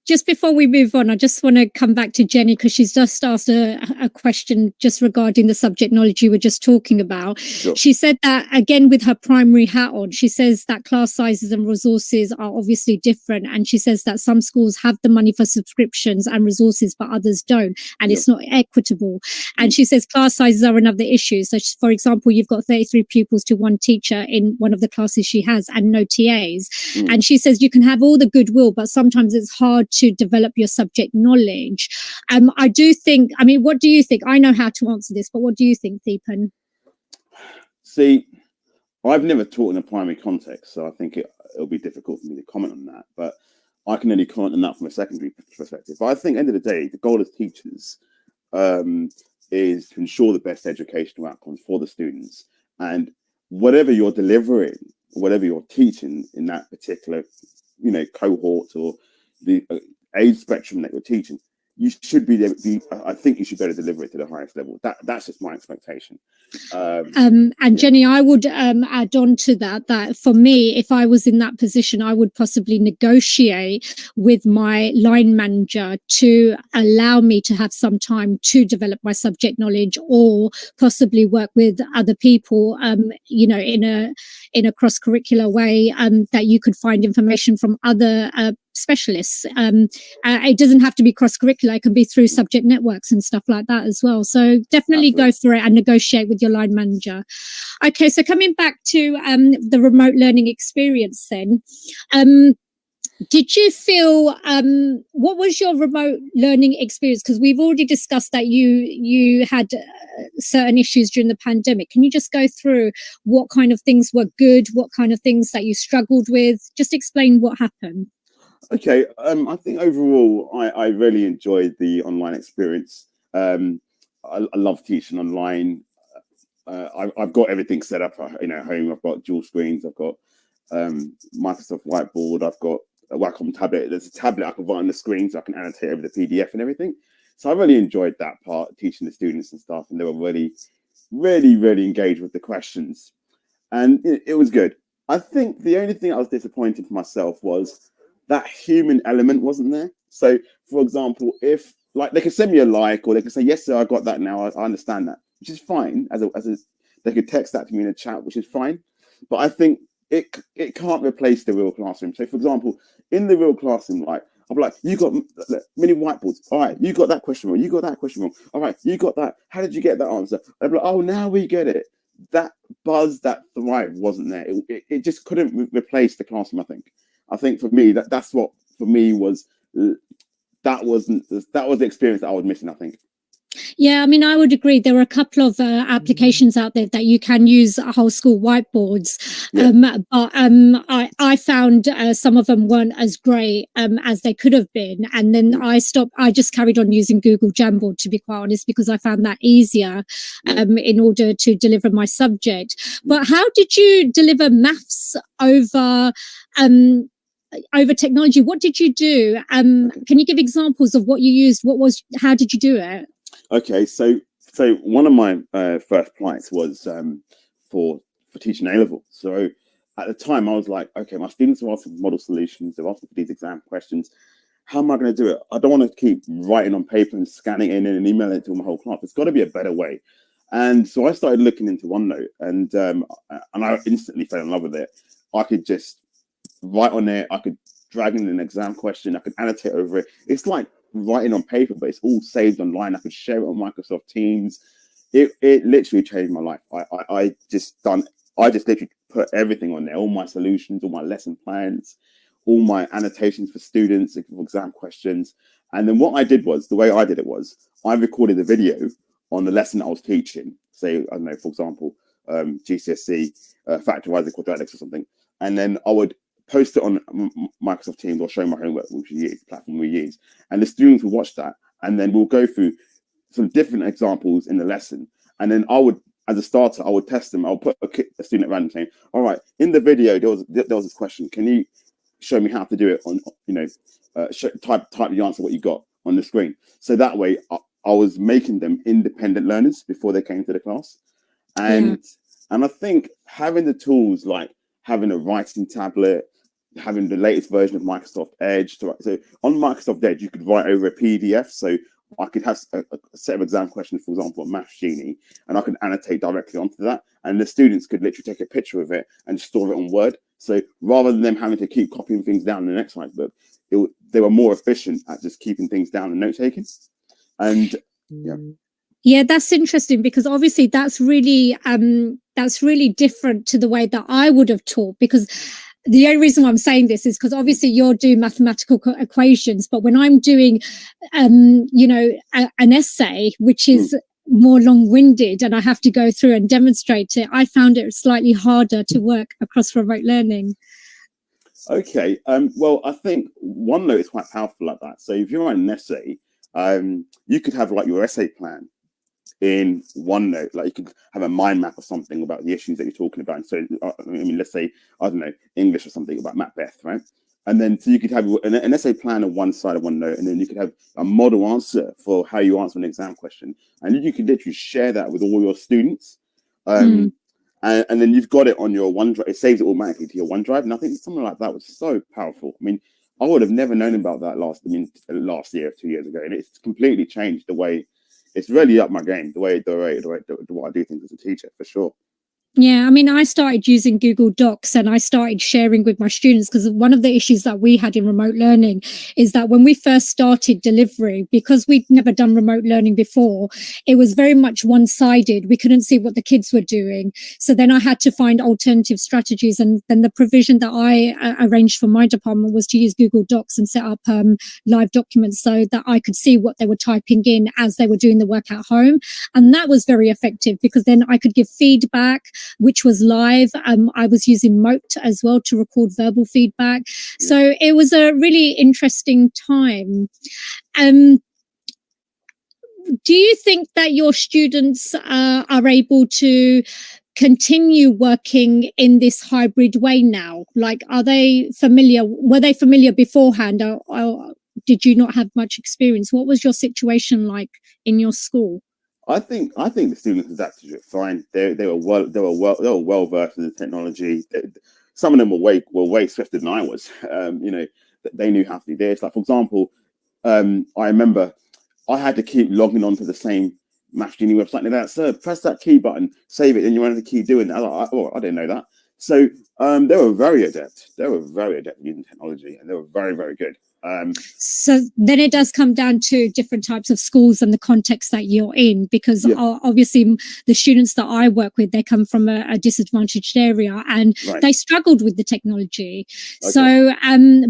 Speaker 1: Just before we move on, I just want to come back to Jenny, because she's just asked a question just regarding the subject knowledge you were just talking about. Sure. She said that, again, with her primary hat on, she says that class sizes and resources are obviously different. And she says that some schools have the money for subscriptions and resources, but others don't. And it's not equitable. And she says class sizes are another issue. So, for example, you've got 33 pupils to one teacher in one of the classes she has and no TAs. And she says you can have all the goodwill, but sometimes it's hard to develop your subject knowledge. I do think, what do you think? I know how to answer this, but what do you think, Deepan?
Speaker 2: See, I've never taught in a primary context, so I think it'll be difficult for me to comment on that, but I can only comment on that from a secondary perspective. But I think at the end of the day, the goal as teachers is to ensure the best educational outcomes for the students. And whatever you're delivering, whatever you're teaching in that particular, cohort or the age spectrum that you're teaching, you should I think you should better deliver it to the highest level. That's just my expectation.
Speaker 1: And Jenny, I would add on to that for me, if I was in that position, I would possibly negotiate with my line manager to allow me to have some time to develop my subject knowledge, or possibly work with other people, in a cross-curricular way, that you could find information from other specialists. It doesn't have to be cross-curricular, it can be through subject networks and stuff like that as well. So definitely go for it and negotiate with your line manager. Okay, so coming back to the remote learning experience then, did you feel, what was your remote learning experience? Because we've already discussed that you had certain issues during the pandemic. Can you just go through what kind of things were good, what kind of things that you struggled with? Just explain what happened.
Speaker 2: Okay, I think overall I really enjoyed the online experience. I love teaching online. I've got everything set up at home. I've got dual screens. I've got Microsoft Whiteboard. I've got a Wacom tablet. There's a tablet I can put on the screen so I can annotate over the PDF and everything. So I really enjoyed that part, teaching the students and stuff, and they were really, really, really engaged with the questions, and it was good. I think the only thing I was disappointed for myself was that human element wasn't there. So, for example, if like they can send me a like, or they can say, yes, sir, I got that now. I understand that, which is fine. They could text that to me in a chat, which is fine. But I think it can't replace the real classroom. So, for example, in the real classroom, like I'm like, you got many whiteboards. All right, you got that question wrong. You got that question wrong. All right, you got that. How did you get that answer? I'm like, oh, now we get it. That buzz, that thrive wasn't there. It just couldn't replace the classroom. I think for me that's what for me was that was the experience that I was missing. I think.
Speaker 1: Yeah, I mean, I would agree. There are a couple of applications out there that you can use whole school whiteboards, but I found some of them weren't as great as they could have been, and then I stopped. I just carried on using Google Jamboard, to be quite honest, because I found that easier in order to deliver my subject. But how did you deliver maths over technology? What did you do? Can you give examples of what you used? How did you do it?
Speaker 2: Okay, so one of my first flights was for teaching A level. So at the time, I was like, okay, my students are asking for model solutions. They're asking for these exam questions. How am I going to do it? I don't want to keep writing on paper and scanning it in and emailing it to my whole class. It's got to be a better way. And so I started looking into OneNote, and I instantly fell in love with it. I could just write on it. I could drag in an exam question. I could annotate over it. It's like writing on paper, but it's all saved online. I could share it on Microsoft Teams. It literally changed my life. I just literally put everything on there, all my solutions, all my lesson plans, all my annotations for students, for exam questions. And then what I did was, the way I did it was, I recorded a video on the lesson I was teaching. Say, I don't know, for example, GCSE, factorizing quadratics or something. And then I would post it on Microsoft Teams or show my homework, which we use, the platform we use. And the students will watch that. And then we'll go through some different examples in the lesson. And then I would, as a starter, I would test them. I'll put a student at random saying, all right, in the video, there was this question. Can you show me how to do it on, type the answer, what you got on the screen. So that way I was making them independent learners before they came to the class. And I think having the tools like having a writing tablet, having the latest version of Microsoft Edge. So on Microsoft Edge, you could write over a PDF. So I could have a set of exam questions, for example, on Maths Genie, and I could annotate directly onto that. And the students could literally take a picture of it and store it on Word. So rather than them having to keep copying things down in the next slide book, they were more efficient at just keeping things down and note taking. And
Speaker 1: yeah, that's interesting, because obviously that's really different to the way that I would have taught, because the only reason why I'm saying this is because obviously you're doing mathematical equations, but when I'm doing, an essay, which is more long-winded and I have to go through and demonstrate it, I found it slightly harder to work across remote learning.
Speaker 2: Okay, well, I think OneNote is quite powerful like that. So if you're writing an essay, you could have like your essay plan in OneNote. Like you could have a mind map or something about the issues that you're talking about. And so, I mean, let's say, I don't know, English or something about Macbeth, right? And then so you could have an essay plan on one side of OneNote, and then you could have a model answer for how you answer an exam question. And you could literally share that with all your students. And then you've got it on your OneDrive. It saves it automatically to your OneDrive. And I think something like that was so powerful. I mean, I would have never known about that last year, 2 years ago. And it's completely changed the way, it's really up my game, the way I do things as a teacher, for sure.
Speaker 1: Yeah, I mean, I started using Google Docs and I started sharing with my students, because one of the issues that we had in remote learning is that when we first started delivery, because we'd never done remote learning before, it was very much one-sided. We couldn't see what the kids were doing. So then I had to find alternative strategies. And then the provision that I arranged for my department was to use Google Docs and set up live documents so that I could see what they were typing in as they were doing the work at home. And that was very effective, because then I could give feedback, which was live. I was using Moat as well to record verbal feedback. So it was a really interesting time. Do you think that your students are able to continue working in this hybrid way now? Like, were they familiar beforehand, or did you not have much experience? What was your situation like in your school?
Speaker 2: I think the students adapted it fine. They were well versed in the technology. Some of them were way swifter than I was. They knew how to do this. Like, for example, I remember I had to keep logging on to the same Maths Genie website. And that, sir, press that key button, save it, and you want to keep doing that. I was like, oh, I didn't know that. So they were very adept. They were very adept using technology, and they were very, very good.
Speaker 1: So then it does come down to different types of schools and the context that you're in, because obviously the students that I work with, they come from a disadvantaged area and they struggled with the technology. Okay. So,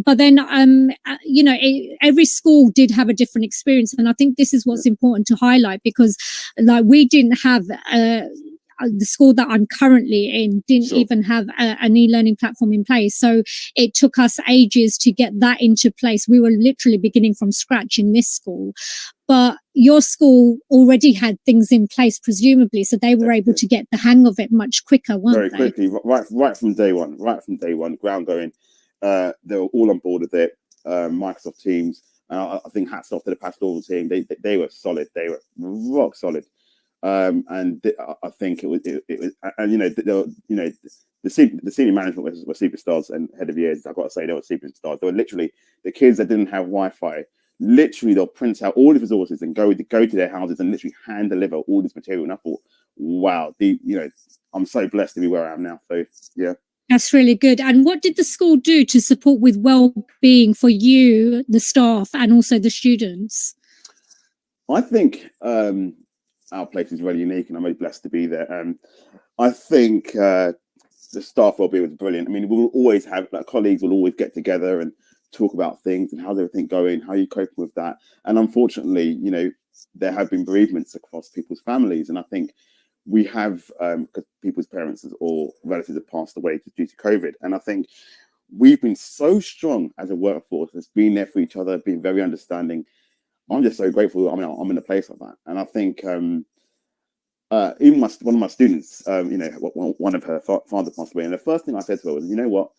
Speaker 1: but then, you know, every school did have a different experience. And I think this is what's important to highlight, because like we didn't have the school that I'm currently in didn't even have an e-learning platform in place. So it took us ages to get that into place. We were literally beginning from scratch in this school. But your school already had things in place, presumably, so they were able to get the hang of it much quicker, weren't they?
Speaker 2: Very quickly, right from day one, ground going. They were all on board with it. Microsoft Teams. I think hats off to the pastoral team. They were solid. They were rock solid. And I think it was, and you know, the senior management were superstars, and head of years, I've got to say, they were superstars. They were literally the kids that didn't have Wi-Fi. Literally, they'll print out all the resources and go to their houses and literally hand deliver all this material. And I thought, wow, I'm so blessed to be where I am now. So yeah.
Speaker 1: That's really good. And what did the school do to support with well-being for you, the staff, and also the students?
Speaker 2: I think our place is really unique, and I'm really blessed to be there. I think the staff well-being was brilliant. I mean, we'll always have, like, colleagues will always get together and talk about things and how's everything going, how are you coping with that. And unfortunately, you know, there have been bereavements across people's families, and I think we have, because people's parents or relatives have passed away due to COVID. And I think we've been so strong as a workforce, has been there for each other, been very understanding. I'm just so grateful. I mean, I'm in a place like that. And I think even one of my students, you know, one of her father passed away. And the first thing I said to her was, you know what,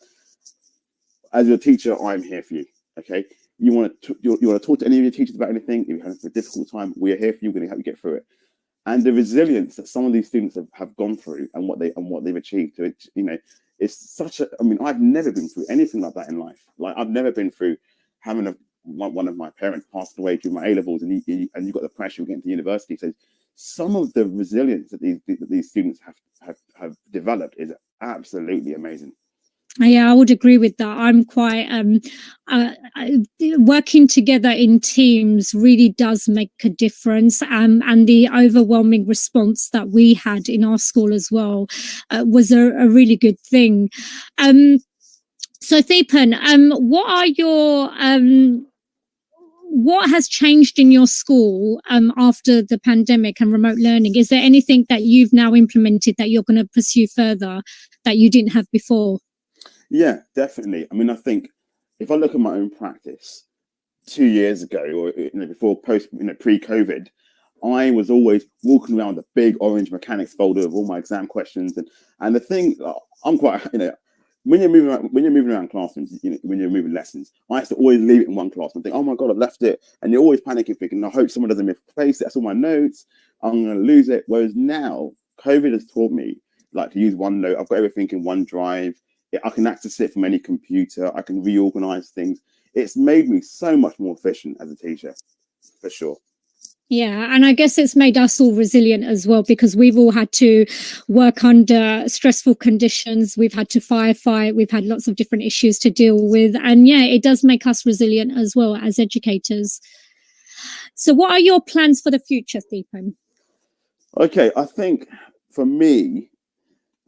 Speaker 2: as your teacher, I'm here for you. Okay. You want to talk to any of your teachers about anything? If you're having a difficult time, we're here for you. We're going to help you get through it. And the resilience that some of these students have gone through and what they've achieved, to it, you know, it's such a. I mean, I've never been through anything like that in life. Like, I've never been through having one of my parents passed away through my A levels, and you got the pressure of getting to university. So some of the resilience that these students have developed is absolutely amazing.
Speaker 1: Yeah, I would agree with that. I'm quite working together in teams really does make a difference, and the overwhelming response that we had in our school as well was a really good thing. So Deepan, what are your what has changed in your school after the pandemic and remote learning? Is there anything that you've now implemented that you're going to pursue further that you didn't have before?
Speaker 2: Yeah, definitely. I mean, I think if I look at my own practice 2 years ago, or before pre-COVID, I was always walking around with a big orange mechanics folder of all my exam questions, and the thing, I'm quite, when you're moving around classrooms, when you're moving lessons, I used to always leave it in one class and think, oh my god, I've left it, and you're always panicking, thinking, I hope someone doesn't misplace it. That's all my notes. I'm going to lose it. Whereas now, COVID has taught me like to use OneNote. I've got everything in OneDrive. I can access it from any computer. I can reorganize things. It's made me so much more efficient as a teacher, for sure.
Speaker 1: Yeah, and I guess it's made us all resilient as well, because we've all had to work under stressful conditions. We've had to firefight. We've had lots of different issues to deal with. And yeah, it does make us resilient as well as educators. So what are your plans for the future, Deepan?
Speaker 2: Okay, I think for me,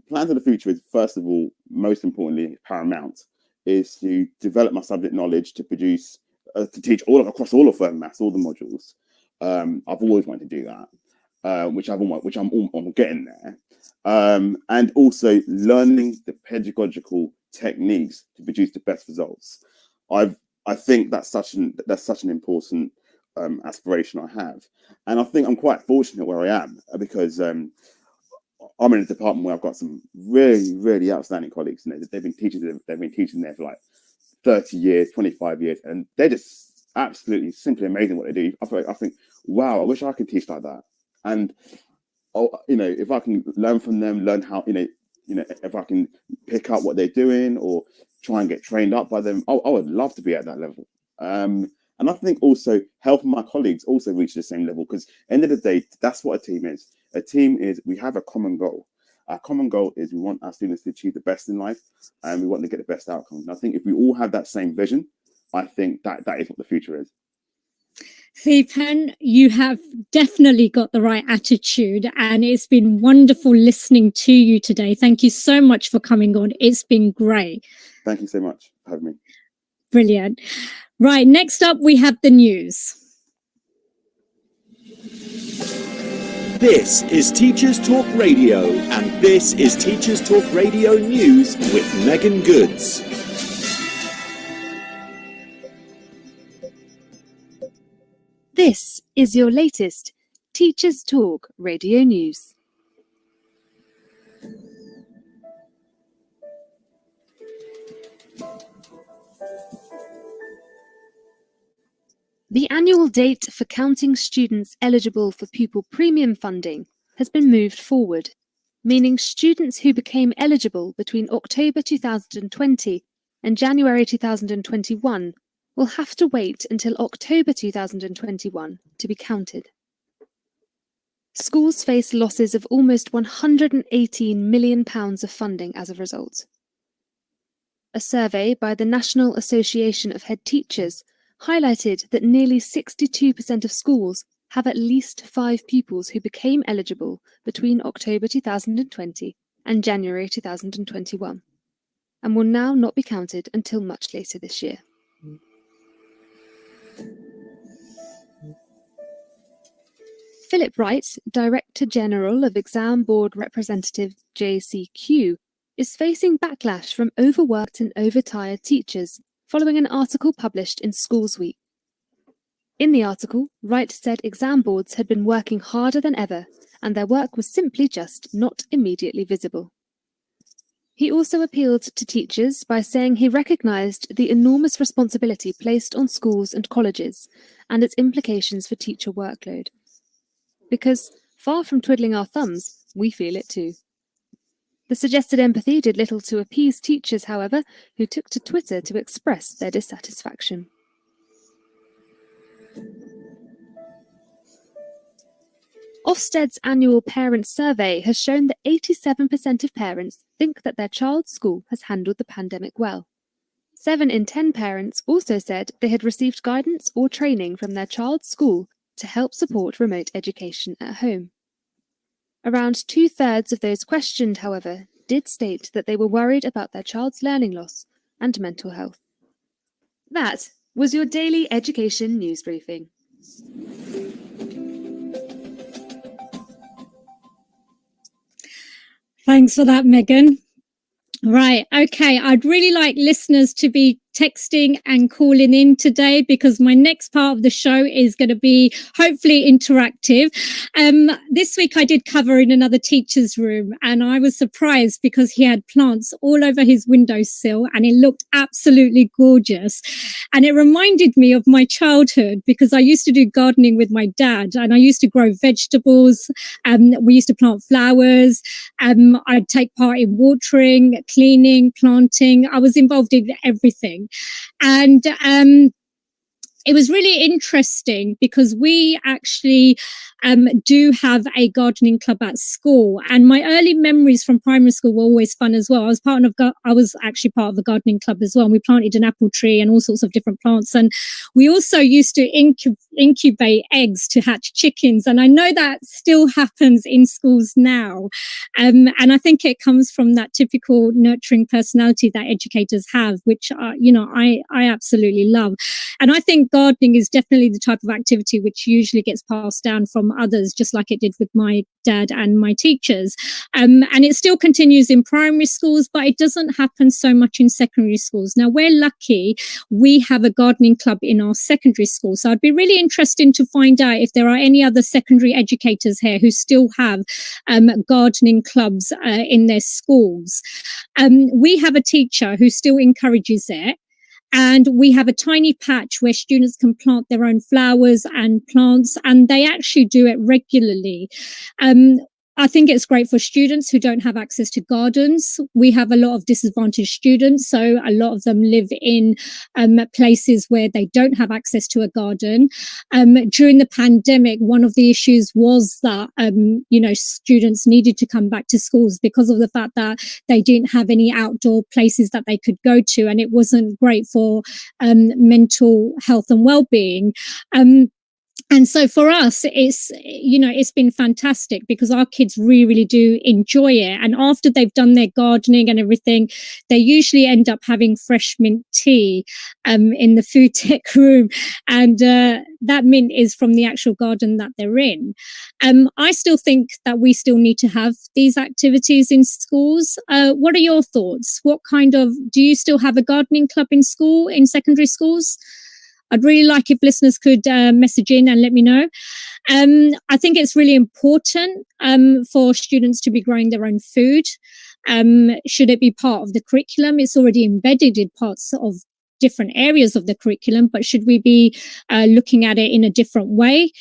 Speaker 2: plans for the future is, first of all, most importantly, paramount, is to develop my subject knowledge to produce, to teach across all of maths, all the modules. I've always wanted to do that, which I'm getting there, and also learning the pedagogical techniques to produce the best results. I think that's such an important aspiration I have, and I think I'm quite fortunate where I am, because I'm in a department where I've got some really outstanding colleagues. They've been teaching there for like 30 years, 25 years, and they're just absolutely simply amazing what they do. I think, wow, I wish I could teach like that. And if I can learn from them, learn how, if I can pick up what they're doing or try and get trained up by them, I would love to be at that level. And I think also helping my colleagues also reach the same level, because end of the day, that's what a team is. A team is, we have a common goal. Our common goal is we want our students to achieve the best in life, and we want to get the best outcomes. And I think if we all have that same vision, I think that is what the future is.
Speaker 1: Theepan, you have definitely got the right attitude, and it's been wonderful listening to you today. Thank you so much for coming on. It's been great.
Speaker 2: Thank you so much for having me.
Speaker 1: Brilliant. Right, next up we have the news.
Speaker 3: This is Teachers Talk Radio, and this is Teachers Talk Radio News with Megan Goods.
Speaker 4: This is your latest Teachers Talk Radio News. The annual date for counting students eligible for pupil premium funding has been moved forward, meaning students who became eligible between October 2020 and January 2021 will have to wait until October 2021 to be counted. Schools face losses of almost £118 million of funding as a result. A survey by the National Association of Head Teachers highlighted that nearly 62% of schools have at least 5 pupils who became eligible between October 2020 and January 2021, and will now not be counted until much later this year. Philip Wright, Director General of Exam Board Representative JCQ, is facing backlash from overworked and overtired teachers following an article published in Schools Week. In the article, Wright said exam boards had been working harder than ever, and their work was simply just not immediately visible. He also appealed to teachers by saying he recognised the enormous responsibility placed on schools and colleges and its implications for teacher workload. Because, far from twiddling our thumbs, we feel it too. The suggested empathy did little to appease teachers, however, who took to Twitter to express their dissatisfaction. Ofsted's annual parent survey has shown that 87% of parents think that their child's school has handled the pandemic well. 7 in 10 parents also said they had received guidance or training from their child's school to help support remote education at home. Around 2/3 of those questioned, however, did state that they were worried about their child's learning loss and mental health. That was your daily education news briefing.
Speaker 1: Thanks for that, Megan. Right, okay, I'd really like listeners to be texting and calling in today, because my next part of the show is going to be hopefully interactive. This week I did cover in another teacher's room, and I was surprised because he had plants all over his windowsill and it looked absolutely gorgeous. And it reminded me of my childhood, because I used to do gardening with my dad, and I used to grow vegetables. We used to plant flowers. I'd take part in watering, cleaning, planting. I was involved in everything. And it was really interesting because we actually do have a gardening club at school, and my early memories from primary school were always fun as well. I was actually part of the gardening club as well. And we planted an apple tree and all sorts of different plants, and we also used to incubate eggs to hatch chickens. And I know that still happens in schools now, and I think it comes from that typical nurturing personality that educators have, which I absolutely love. And I think gardening is definitely the type of activity which usually gets passed down from others, just like it did with my dad and my teachers. And it still continues in primary schools, but it doesn't happen so much in secondary schools. Now, we're lucky we have a gardening club in our secondary school. So I'd be really interested to find out if there are any other secondary educators here who still have gardening clubs in their schools. We have a teacher who still encourages it. And we have a tiny patch where students can plant their own flowers and plants, and they actually do it regularly. I think it's great for students who don't have access to gardens. We have a lot of disadvantaged students, so a lot of them live in places where they don't have access to a garden. During the pandemic, one of the issues was that students needed to come back to schools because of the fact that they didn't have any outdoor places that they could go to, and it wasn't great for mental health and well-being. And so for us, it's been fantastic because our kids really do enjoy it. And after they've done their gardening and everything, they usually end up having fresh mint tea in the food tech room. And that mint is from the actual garden that they're in. I still think that we still need to have these activities in schools. What are your thoughts? Do you still have a gardening club in school, in secondary schools? I'd really like if listeners could message in and let me know. I think it's really important for students to be growing their own food. Should it be part of the curriculum? It's already embedded in parts of different areas of the curriculum, but should we be looking at it in a different way?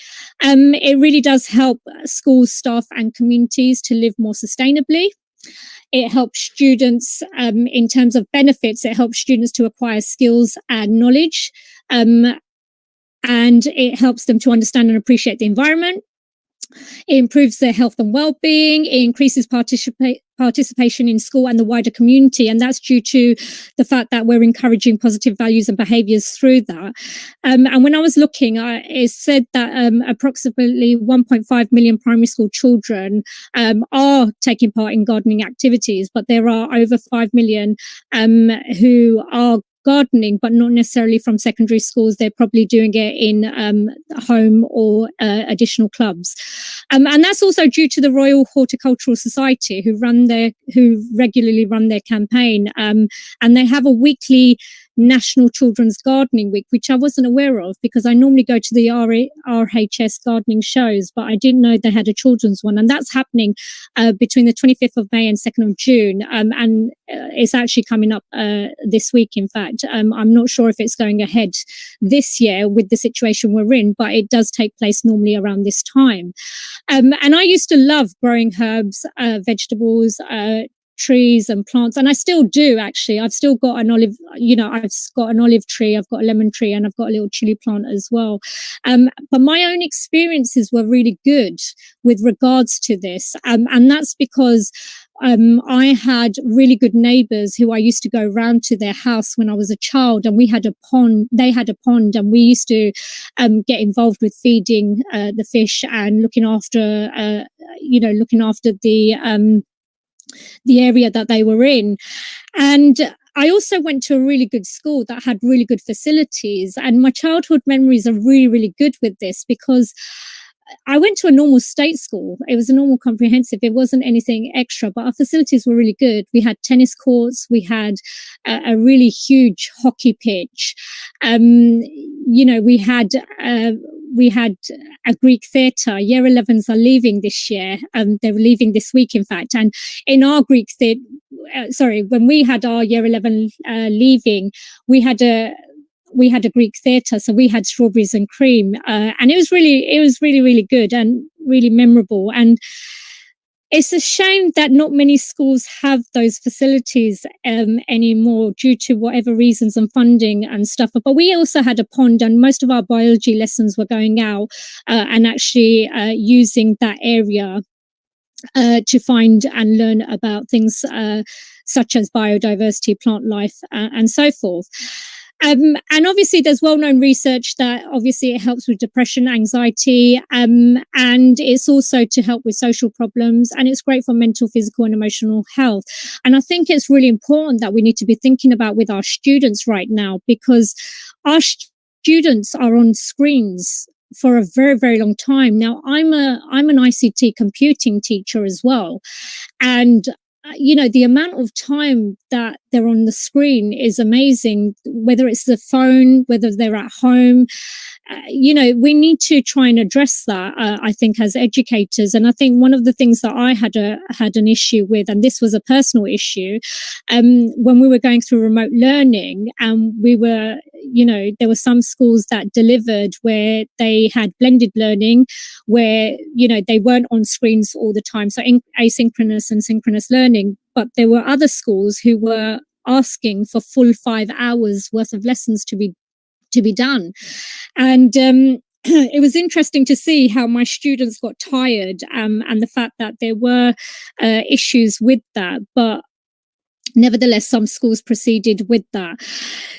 Speaker 1: It really does help schools, staff and communities to live more sustainably. It helps students in terms of benefits. It helps students to acquire skills and knowledge. And it helps them to understand and appreciate the environment. It improves their health and well-being. It increases participation in school and the wider community, and that's due to the fact that we're encouraging positive values and behaviours through that. And when I was looking, it said that approximately 1.5 million primary school children are taking part in gardening activities, but there are over 5 million who are gardening, but not necessarily from secondary schools. They're probably doing it in home or additional clubs. And that's also due to the Royal Horticultural Society, who regularly run their campaign. And they have a weekly National Children's Gardening Week, which I wasn't aware of because I normally go to the RHS gardening shows, but I didn't know they had a children's one. And that's happening between the 25th of May and 2nd of June. And it's actually coming up this week, in fact. I'm not sure if it's going ahead this year with the situation we're in, but it does take place normally around this time. And I used to love growing herbs, vegetables, trees and plants, and I still do actually. I've still got an olive tree, I've got a lemon tree, and I've got a little chili plant as well. But my own experiences were really good with regards to this, and that's because I had really good neighbours who I used to go round to their house when I was a child, and we had a pond. They had a pond, and we used to get involved with feeding the fish and looking after the area that they were in. And I also went to a really good school that had really good facilities, and my childhood memories are really, really good with this because I went to a normal state school. It was a normal comprehensive. It wasn't anything extra, but our facilities were really good. We had tennis courts. We had a really huge hockey pitch. We had a Greek theatre. Year 11s are leaving this year. They were leaving this week, in fact. And in our Greek theatre, when we had our year 11 leaving, we had a Greek theatre, so we had strawberries and cream, and it was really good and really memorable. And it's a shame that not many schools have those facilities anymore due to whatever reasons and funding and stuff. But we also had a pond, and most of our biology lessons were going out and actually using that area to find and learn about things such as biodiversity, plant life, and so forth. And obviously there's well-known research that obviously it helps with depression, anxiety, and it's also to help with social problems, and it's great for mental, physical and emotional health. And I think it's really important that we need to be thinking about with our students right now, because our students are on screens for a very, very long time. Now, I'm an ICT computing teacher as well, and the amount of time that they're on the screen is amazing, whether it's the phone, whether they're at home. We need to try and address that, I think, as educators. And I think one of the things that I had an issue with, and this was a personal issue, when we were going through remote learning, and we were, there were some schools that delivered where they had blended learning, where, they weren't on screens all the time. So asynchronous and synchronous learning. But there were other schools who were asking for full 5 hours worth of lessons to be done. And it was interesting to see how my students got tired, and the fact that there were issues with that. But nevertheless, some schools proceeded with that.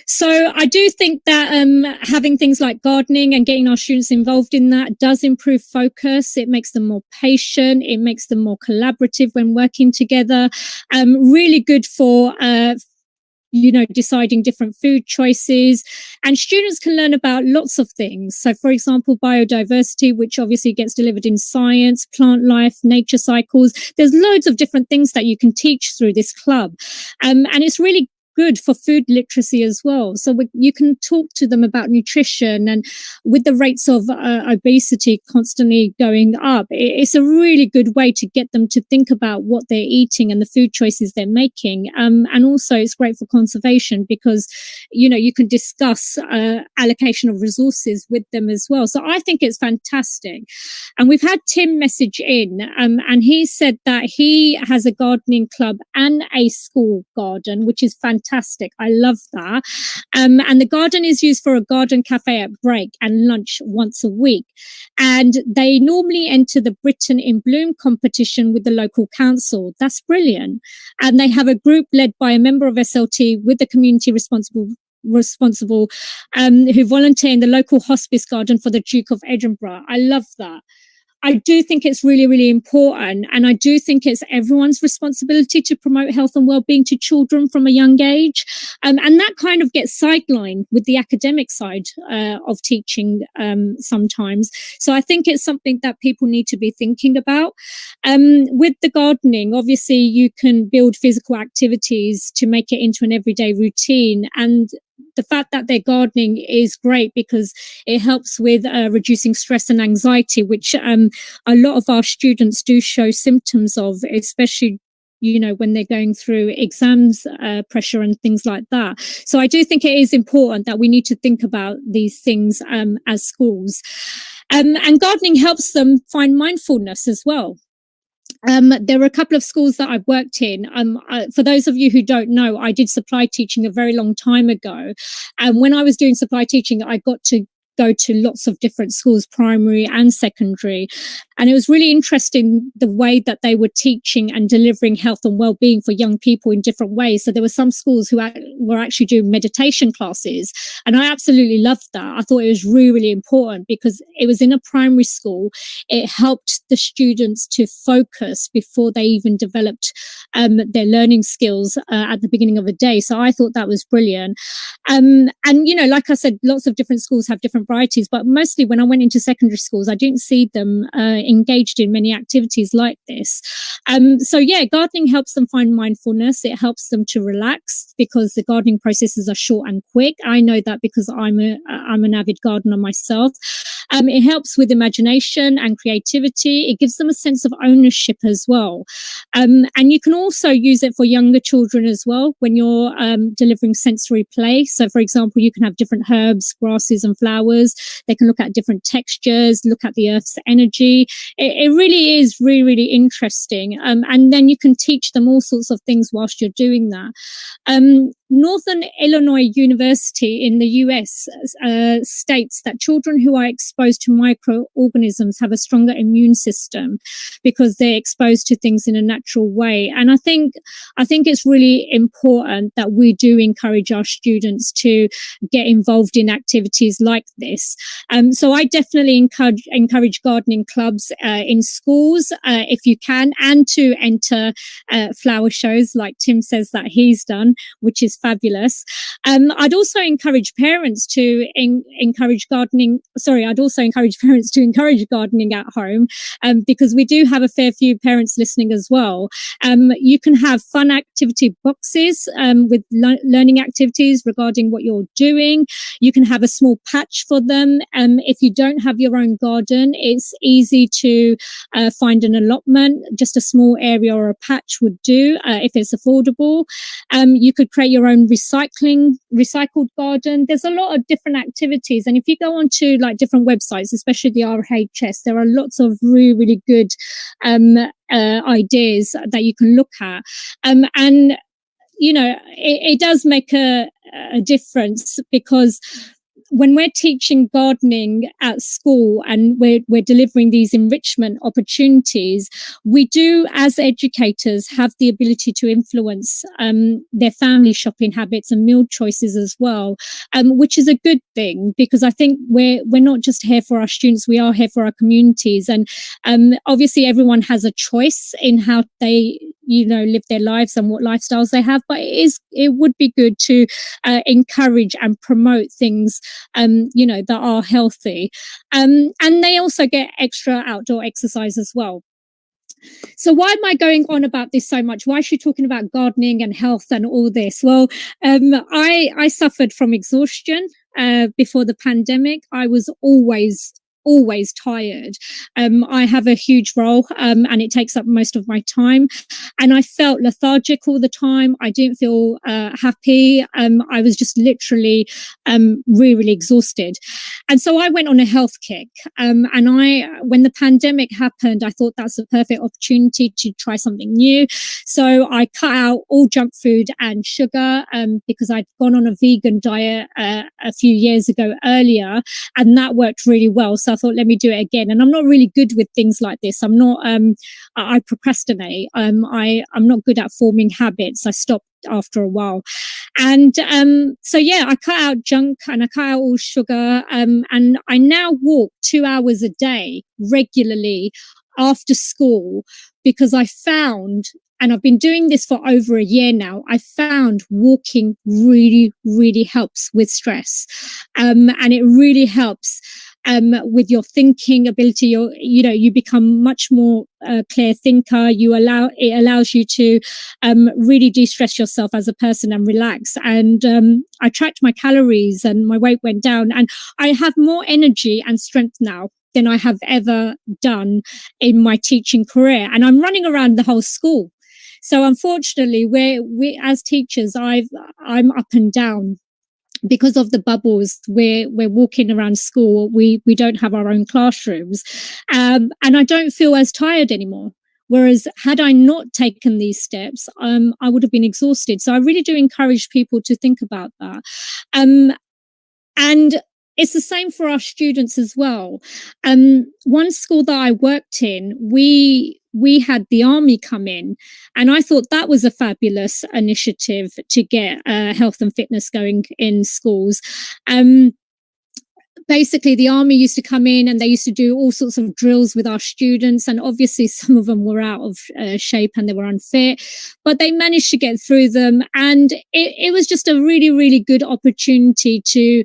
Speaker 1: So I do think that having things like gardening and getting our students involved in that does improve focus. It makes them more patient. It makes them more collaborative when working together. Really good for deciding different food choices. And students can learn about lots of things. So, for example, biodiversity, which obviously gets delivered in science, plant life, nature cycles. There's loads of different things that you can teach through this club. And it's really good for food literacy as well. So you can talk to them about nutrition, and with the rates of obesity constantly going up, it's a really good way to get them to think about what they're eating and the food choices they're making. And also it's great for conservation because, you can discuss allocation of resources with them as well. So I think it's fantastic. And we've had Tim message in, and he said that he has a gardening club and a school garden, which is fantastic. I love that. And the garden is used for a garden cafe at break and lunch once a week. And they normally enter the Britain in Bloom competition with the local council. That's brilliant. And they have a group led by a member of SLT with the community responsible who volunteer in the local hospice garden for the Duke of Edinburgh. I love that. I do think it's really, really important. And I do think it's everyone's responsibility to promote health and well-being to children from a young age. And that kind of gets sidelined with the academic side of teaching sometimes. So I think it's something that people need to be thinking about. With the gardening, obviously, you can build physical activities to make it into an everyday routine. And the fact that they're gardening is great because it helps with reducing stress and anxiety, which a lot of our students do show symptoms of, especially when they're going through exams, pressure and things like that. So I do think it is important that we need to think about these things as schools. And gardening helps them find mindfulness as well. There were a couple of schools that I've worked in. For those of you who don't know, I did supply teaching a very long time ago. And when I was doing supply teaching, I got to go to lots of different schools, primary and secondary. And it was really interesting the way that they were teaching and delivering health and well-being for young people in different ways. So there were some schools who were actually doing meditation classes. And I absolutely loved that. I thought it was really, really important because it was in a primary school. It helped the students to focus before they even developed their learning skills at the beginning of the day. So I thought that was brilliant. And, like I said, lots of different schools have different varieties, but mostly when I went into secondary schools, I didn't see them engaged in many activities like this. So gardening helps them find mindfulness. It helps them to relax because the gardening processes are short and quick. I know that because I'm an avid gardener myself. It helps with imagination and creativity. It gives them a sense of ownership as well. And you can also use it for younger children as well when you're delivering sensory play. So, for example, you can have different herbs, grasses and flowers. They can look at different textures, look at the earth's energy. It really is really, really interesting. And then you can teach them all sorts of things whilst you're doing that. Northern Illinois University in the US states that children who are exposed to microorganisms have a stronger immune system because they're exposed to things in a natural way. And I think it's really important that we do encourage our students to get involved in activities like this. So I definitely encourage gardening clubs in schools if you can, and to enter flower shows like Tim says that he's done, which is fabulous. I'd also encourage parents to encourage gardening. I'd also encourage parents to encourage gardening at home because we do have a fair few parents listening as well. You can have fun activity boxes with learning activities regarding what you're doing. You can have a small patch for them. If you don't have your own garden, it's easy to find an allotment. Just a small area or a patch would do if it's affordable. You could create your their own recycled garden. There's a lot of different activities. And if you go onto like different websites, especially the RHS, there are lots of really, really good ideas that you can look at. And, you know, it does make a difference, because when we're teaching gardening at school and we're delivering these enrichment opportunities, we do, as educators, have the ability to influence their family shopping habits and meal choices as well, which is a good thing, because I think we're not just here for our students, we are here for our communities. And obviously everyone has a choice in how they, you know, live their lives and what lifestyles they have, but it would be good to encourage and promote things you know, that are healthy, and they also get extra outdoor exercise as well. So why am I going on about this so much? Why is she talking about gardening and health and all this? Well, I suffered from exhaustion before the pandemic. I was always tired. I have a huge role and it takes up most of my time, and I felt lethargic all the time. I didn't feel happy. I was just literally really exhausted, and so I went on a health kick. And when the pandemic happened, I thought that's a perfect opportunity to try something new. So I cut out all junk food and sugar because I'd gone on a vegan diet a few years ago earlier, and that worked really well. So I thought, let me do it again. And I'm not really good with things like this. I'm not, I procrastinate. I'm not good at forming habits. I stopped after a while. And so, yeah, I cut out junk and I cut out all sugar. And I now walk 2 hours a day regularly after school, because I found, and I've been doing this for over a year now, I found walking really helps with stress. And it really helps with your thinking ability. You become much more clear thinker. It allows you to really de-stress yourself as a person and relax. And I tracked my calories and my weight went down, and I have more energy and strength now than I have ever done in my teaching career. And I'm running around the whole school. So unfortunately, we as teachers, I'm up and down because of the bubbles. We're walking around school. We don't have our own classrooms, and I don't feel as tired anymore. Whereas had I not taken these steps, I would have been exhausted. So I really do encourage people to think about that. And it's the same for our students as well. One school that I worked in, we had the army come in, and I thought that was a fabulous initiative to get health and fitness going in schools. Basically, the army used to come in and they used to do all sorts of drills with our students. And obviously, some of them were out of shape and they were unfit, but they managed to get through them. And it was just a really good opportunity to,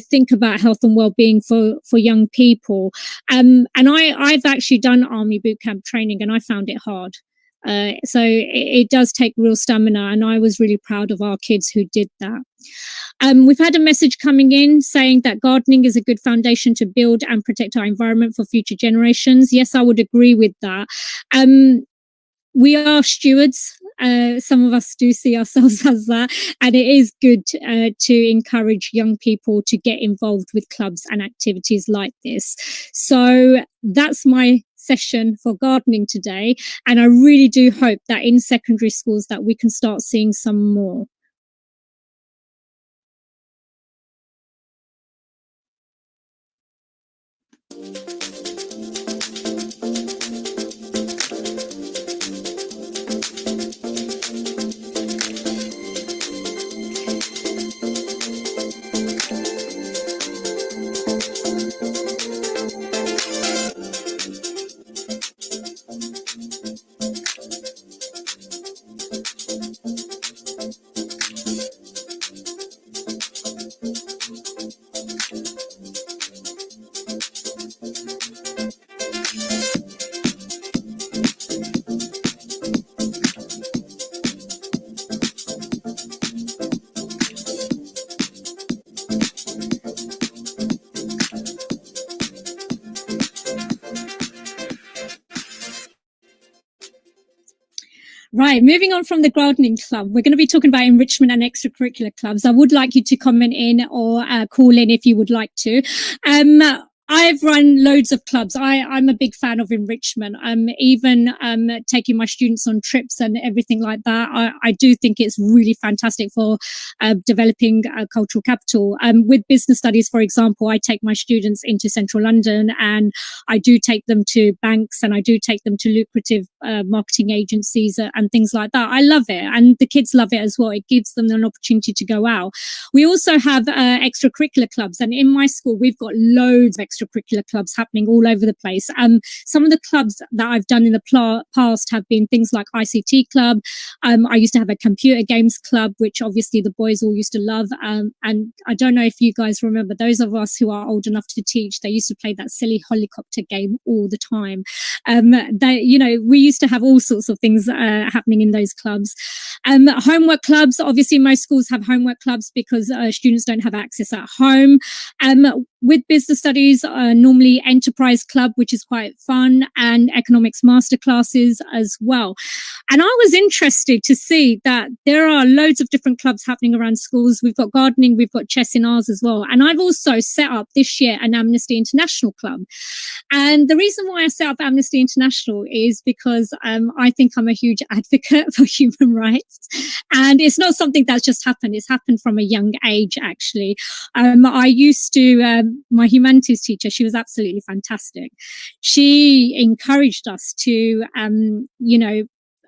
Speaker 1: think about health and well-being for young people. And I've actually done army boot camp training, and I found it hard. So it does take real stamina, and I was really proud of our kids who did that. We've had a message coming in saying that gardening is a good foundation to build and protect our environment for future generations. Yes, I would agree with that. We are stewards. Some of us do see ourselves as that, and it is good to encourage young people to get involved with clubs and activities like this. So that's my session for gardening today, and I really do hope that in secondary schools that we can start seeing some more. Right, moving on from the gardening club, we're going to be talking about enrichment and extracurricular clubs. I would like you to comment in or call in if you would like to. I've run loads of clubs. I'm a big fan of enrichment. Even taking my students on trips and everything like that. I do think it's really fantastic for developing cultural capital. With business studies, for example, I take my students into central London, and I do take them to banks, and I do take them to lucrative marketing agencies and things like that. I love it, and the kids love it as well. It gives them an opportunity to go out. We also have extracurricular clubs, and in my school we've got loads of extracurricular clubs happening all over the place. Some of the clubs that I've done in the past have been things like ICT club. I used to have a computer games club, which obviously the boys all used to love. And I don't know if you guys remember, those of us who are old enough to teach, they used to play that silly helicopter game all the time. We used to have all sorts of things happening in those clubs. Homework clubs, obviously most schools have homework clubs because students don't have access at home. With business studies, normally enterprise club, which is quite fun, and economics masterclasses as well. And I was interested to see that there are loads of different clubs happening around schools. We've got gardening, we've got chess in ours as well. And I've also set up this year an Amnesty International club. And the reason why I set up Amnesty International is because I think I'm a huge advocate for human rights. And it's not something that's just happened. It's happened from a young age, actually. I used to, my humanities teacher, she was absolutely fantastic. She encouraged us to,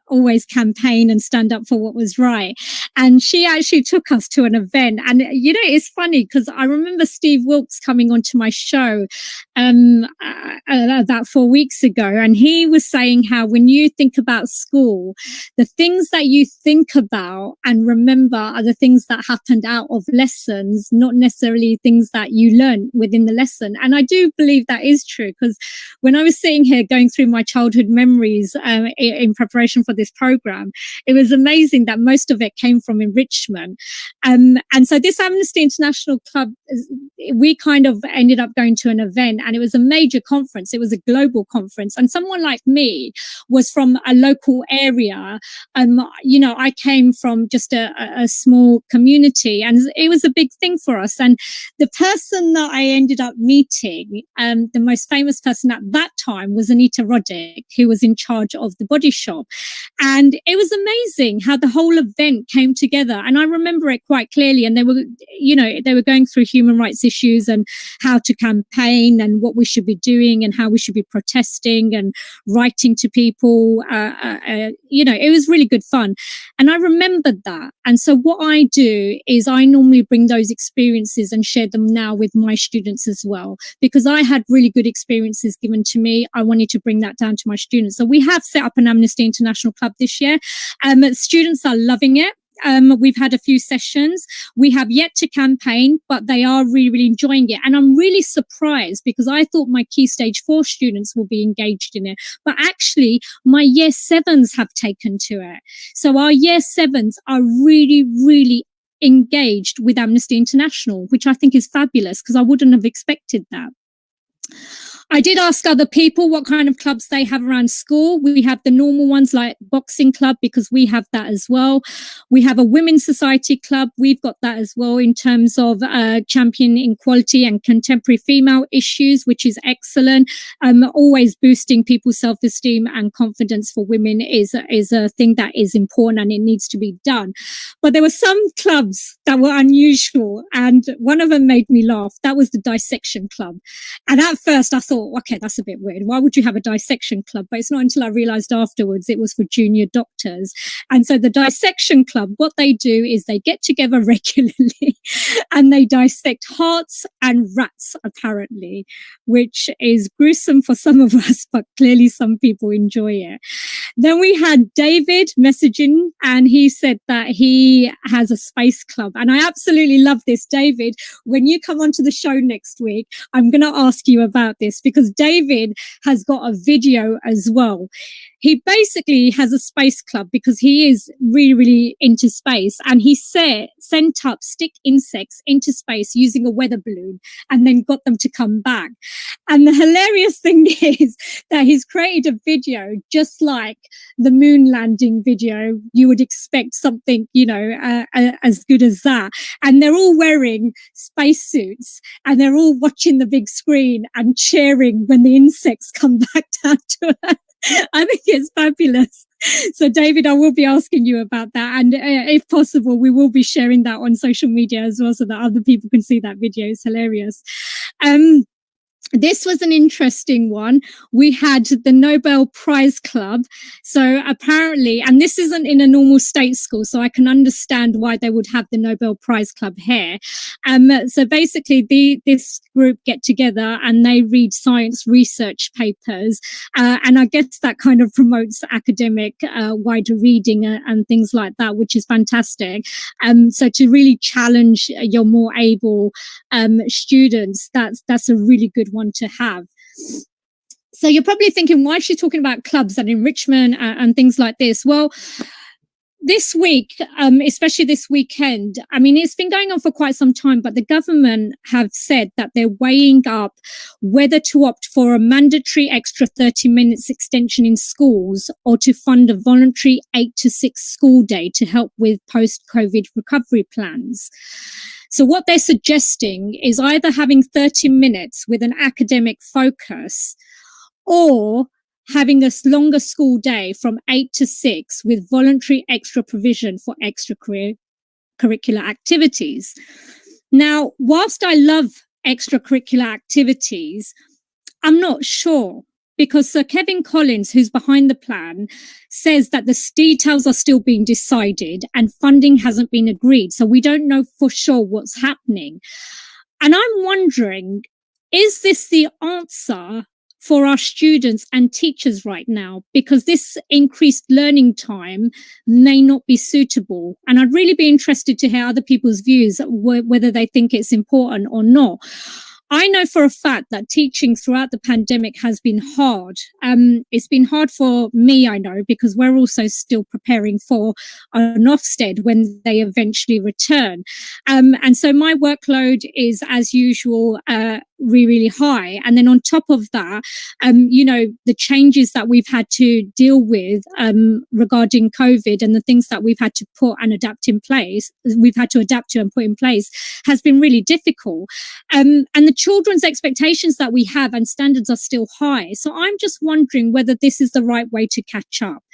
Speaker 1: always campaign and stand up for what was right. And she actually took us to an event. And, it's funny because I remember Steve Wilkes coming onto my show about 4 weeks ago. And he was saying how when you think about school, the things that you think about and remember are the things that happened out of lessons, not necessarily things that you learn within the lesson. And I do believe that is true, because when I was sitting here going through my childhood memories in preparation for this program, it was amazing that most of it came from enrichment. And so this Amnesty International Club, we kind of ended up going to an event, and it was a major conference. It was a global conference. And someone like me was from a local area. I came from just a small community, and it was a big thing for us. And the person that I ended up meeting, the most famous person at that time, was Anita Roddick, who was in charge of the Body Shop. And it was amazing how the whole event came together. And I remember it quite clearly. And they were going through human rights issues and how to campaign and what we should be doing and how we should be protesting and writing to people. It was really good fun. And I remembered that. And so what I do is I normally bring those experiences and share them now with my students as well, because I had really good experiences given to me. I wanted to bring that down to my students. So we have set up an Amnesty International Club this year. Students are loving it. We've had a few sessions. We have yet to campaign, but they are really, really enjoying it. And I'm really surprised, because I thought my Key Stage 4 students will be engaged in it. But actually, my Year 7s have taken to it. So our Year 7s are really, really engaged with Amnesty International, which I think is fabulous, because I wouldn't have expected that. I did ask other people what kind of clubs they have around school. We have the normal ones like boxing club, because we have that as well. We have a women's society club. We've got that as well in terms of championing equality and contemporary female issues, which is excellent. Always boosting people's self-esteem and confidence for women is a thing that is important, and it needs to be done. But there were some clubs that were unusual, and one of them made me laugh. That was the dissection club. And at first I thought, okay, that's a bit weird. Why would you have a dissection club? But it's not until I realized afterwards it was for junior doctors. And so the dissection club, what they do is they get together regularly and they dissect hearts and rats, apparently, which is gruesome for some of us, but clearly some people enjoy it. Then we had David messaging, and he said that he has a space club. And I absolutely love this. David, when you come onto the show next week, I'm going to ask you about this, because David has got a video as well. He basically has a space club because he is really, really into space. And he sent up stick insects into space using a weather balloon and then got them to come back. And the hilarious thing is that he's created a video just like the moon landing video. You would expect something, as good as that. And they're all wearing spacesuits and they're all watching the big screen and cheering when the insects come back down to Earth. I think it's fabulous. So, David, I will be asking you about that. And if possible, we will be sharing that on social media as well so that other people can see that video. It's hilarious. This was an interesting one. We had the Nobel Prize Club. So apparently, and this isn't in a normal state school, so I can understand why they would have the Nobel Prize Club here. So basically, this group get together and they read science research papers. And I guess that kind of promotes academic wider reading and things like that, which is fantastic. So to really challenge your more able students, that's a really good one to have. So you're probably thinking, why is she talking about clubs and enrichment and things like this? Well, this week, especially this weekend, I mean, it's been going on for quite some time, but the government have said that they're weighing up whether to opt for a mandatory extra 30 minutes extension in schools or to fund a voluntary 8 to 6 school day to help with post-COVID recovery plans. So what they're suggesting is either having 30 minutes with an academic focus or having a longer school day from 8 to 6 with voluntary extra provision for extracurricular activities. Now, whilst I love extracurricular activities, I'm not sure, because Sir Kevin Collins, who's behind the plan, says that the details are still being decided and funding hasn't been agreed. So we don't know for sure what's happening. And I'm wondering, is this the answer for our students and teachers right now? Because this increased learning time may not be suitable. And I'd really be interested to hear other people's views, whether they think it's important or not. I know for a fact that teaching throughout the pandemic has been hard. It's been hard for me, I know, because we're also still preparing for an Ofsted when they eventually return. And so my workload is, as usual, really, really high. And then on top of that, the changes that we've had to deal with regarding COVID and the things that we've had to put and adapt in place, we've had to adapt to and put in place, has been really difficult. And the children's expectations that we have and standards are still high. So I'm just wondering whether this is the right way to catch up.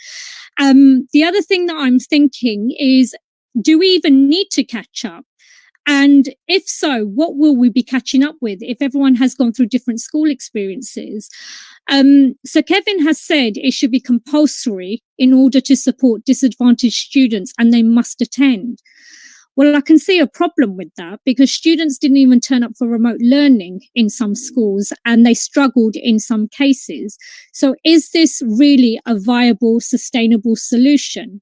Speaker 1: The other thing that I'm thinking is, do we even need to catch up? And if so, what will we be catching up with if everyone has gone through different school experiences? So Kevin has said it should be compulsory in order to support disadvantaged students and they must attend. Well, I can see a problem with that because students didn't even turn up for remote learning in some schools and they struggled in some cases. So is this really a viable, sustainable solution?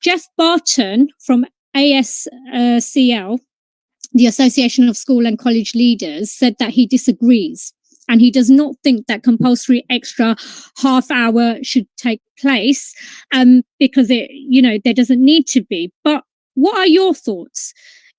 Speaker 1: Jeff Barton from ASCL, the Association of School and College Leaders, said that he disagrees. And he does not think that compulsory extra half hour should take place because there doesn't need to be. But what are your thoughts?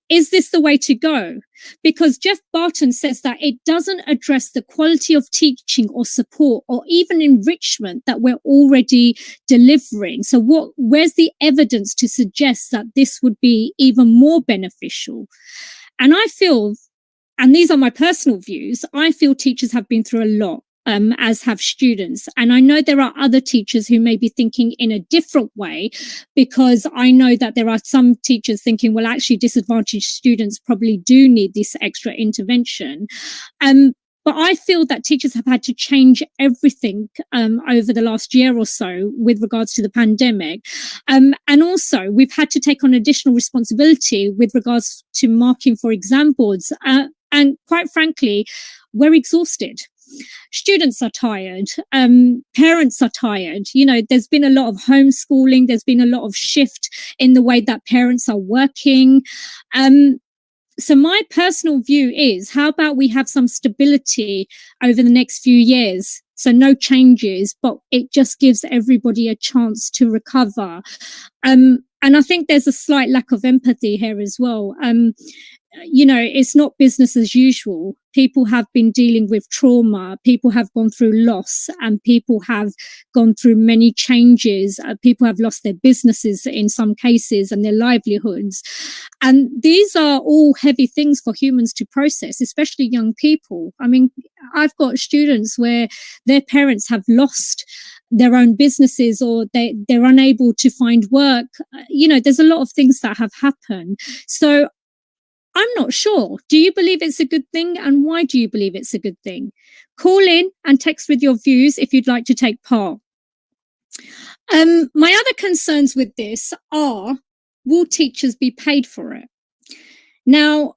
Speaker 1: Is this the way to go? Because Jeff Barton says that it doesn't address the quality of teaching or support or even enrichment that we're already delivering. So where's the evidence to suggest that this would be even more beneficial? And I feel, and these are my personal views, I feel teachers have been through a lot. As have students. And I know there are other teachers who may be thinking in a different way, because I know that there are some teachers thinking, well, actually disadvantaged students probably do need this extra intervention. But I feel that teachers have had to change everything over the last year or so with regards to the pandemic. And also we've had to take on additional responsibility with regards to marking for exam boards. And quite frankly, we're exhausted. Students are tired. Parents are tired. There's been a lot of homeschooling. There's been a lot of shift in the way that parents are working. So my personal view is, how about we have some stability over the next few years? So no changes, but it just gives everybody a chance to recover. And I think there's a slight lack of empathy here as well. It's not business as usual. People have been dealing with trauma. People have gone through loss, and people have gone through many changes. People have lost their businesses in some cases and their livelihoods. And these are all heavy things for humans to process, especially young people. I mean, I've got students where their parents have lost their own businesses, or they're unable to find work. There's a lot of things that have happened. So I'm not sure. Do you believe it's a good thing? And why do you believe it's a good thing? Call in and text with your views if you'd like to take part. My other concerns with this are, will teachers be paid for it? Now,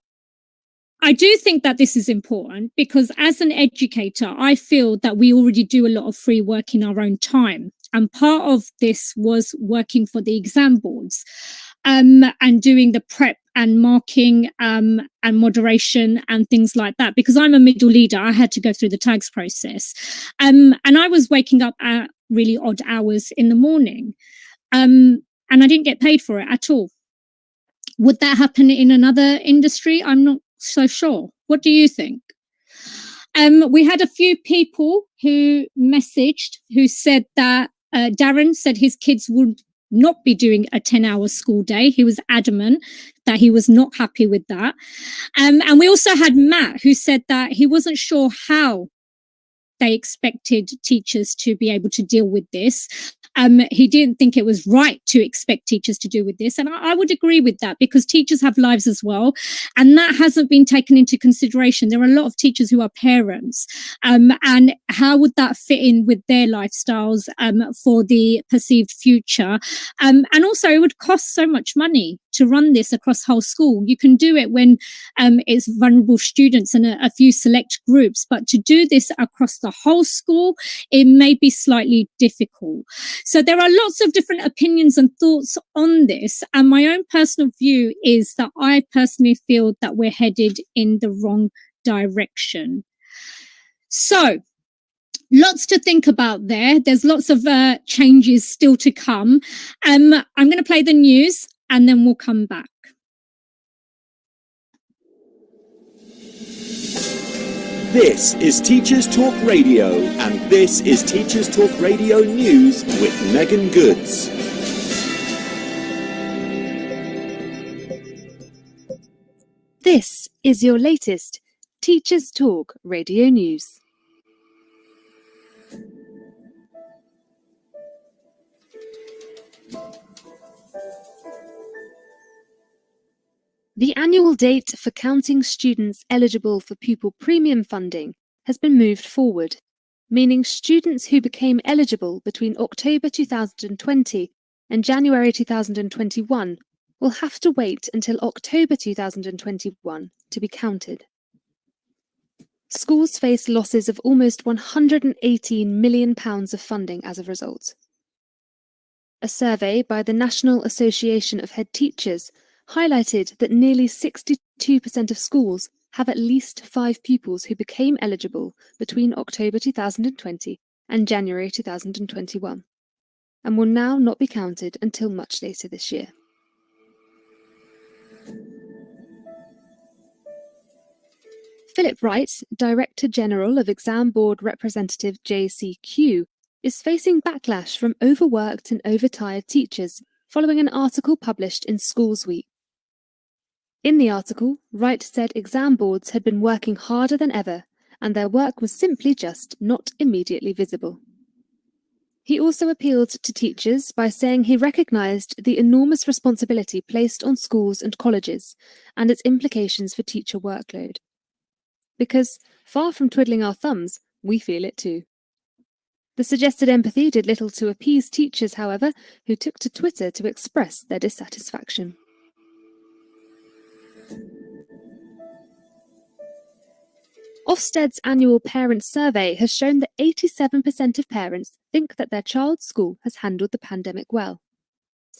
Speaker 1: I do think that this is important, because as an educator, I feel that we already do a lot of free work in our own time. And part of this was working for the exam boards, and doing the prep and marking and moderation and things like that. Because I'm a middle leader, I had to go through the tags process. And I was waking up at really odd hours in the morning. And I didn't get paid for it at all. Would that happen in another industry? I'm not so sure. What do you think? We had a few people who messaged who said that Darren said his kids would not be doing a 10-hour school day. He was adamant that he was not happy with that. And we also had Matt, who said that he wasn't sure how they expected teachers to be able to deal with this. He didn't think it was right to expect teachers to deal with this. And I would agree with that, because teachers have lives as well. And that hasn't been taken into consideration. There are a lot of teachers who are parents. And how would that fit in with their lifestyles for the perceived future? And also, it would cost so much money to run this across whole school. You can do it when it's vulnerable students and a few select groups, but to do this across the whole school, it may be slightly difficult. So there are lots of different opinions and thoughts on this. And my own personal view is that I personally feel that we're headed in the wrong direction. So lots to think about there. There's lots of changes still to come. I'm going to play the news and then we'll come back.
Speaker 3: This is Teachers Talk Radio, and this is Teachers Talk Radio News with Megan Goods.
Speaker 4: This is your latest Teachers Talk Radio News. The annual date for counting students eligible for pupil premium funding has been moved forward, meaning students who became eligible between October 2020 and January 2021 will have to wait until October 2021 to be counted. Schools face losses of almost £118 million of funding as a result. A survey by the National Association of Head Teachers highlighted that nearly 62% of schools have at least 5 pupils who became eligible between October 2020 and January 2021, and will now not be counted until much later this year. Philip Wright, Director General of Exam Board Representative JCQ, is facing backlash from overworked and overtired teachers following an article published in Schools Week. In the article, Wright said exam boards had been working harder than ever, and their work was simply just not immediately visible. He also appealed to teachers by saying he recognised the enormous responsibility placed on schools and colleges and its implications for teacher workload. Because, far from twiddling our thumbs, we feel it too. The suggested empathy did little to appease teachers, however, who took to Twitter to express their dissatisfaction. Ofsted's annual parent survey has shown that 87% of parents think that their child's school has handled the pandemic well.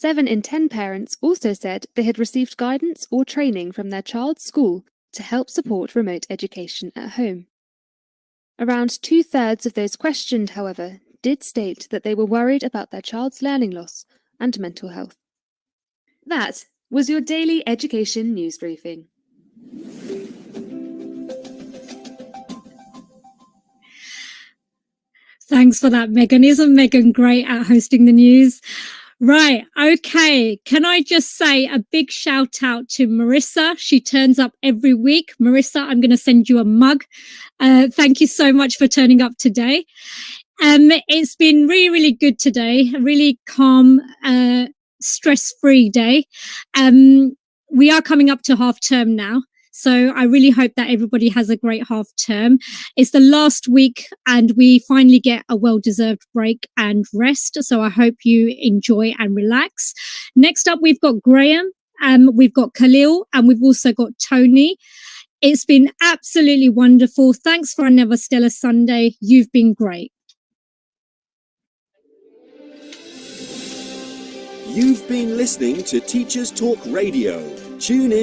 Speaker 4: 7 in 10 parents also said they had received guidance or training from their child's school to help support remote education at home. Around 2/3 of those questioned, however, did state that they were worried about their child's learning loss and mental health. That was your daily education news briefing.
Speaker 1: Thanks for that, Megan. Isn't Megan great at hosting the news? Right. Okay. Can I just say a big shout out to Marissa? She turns up every week. Marissa, I'm going to send you a mug. Thank you so much for turning up today. It's been really, really good today. A really calm, stress-free day. We are coming up to half term now. So I really hope that everybody has a great half term. It's the last week and we finally get a well-deserved break and rest. So I hope you enjoy and relax. Next up, we've got Graham, we've got Khalil, and we've also got Tony. It's been absolutely wonderful. Thanks for another stellar Sunday. You've been great.
Speaker 3: You've been listening to Teachers Talk Radio. Tune in.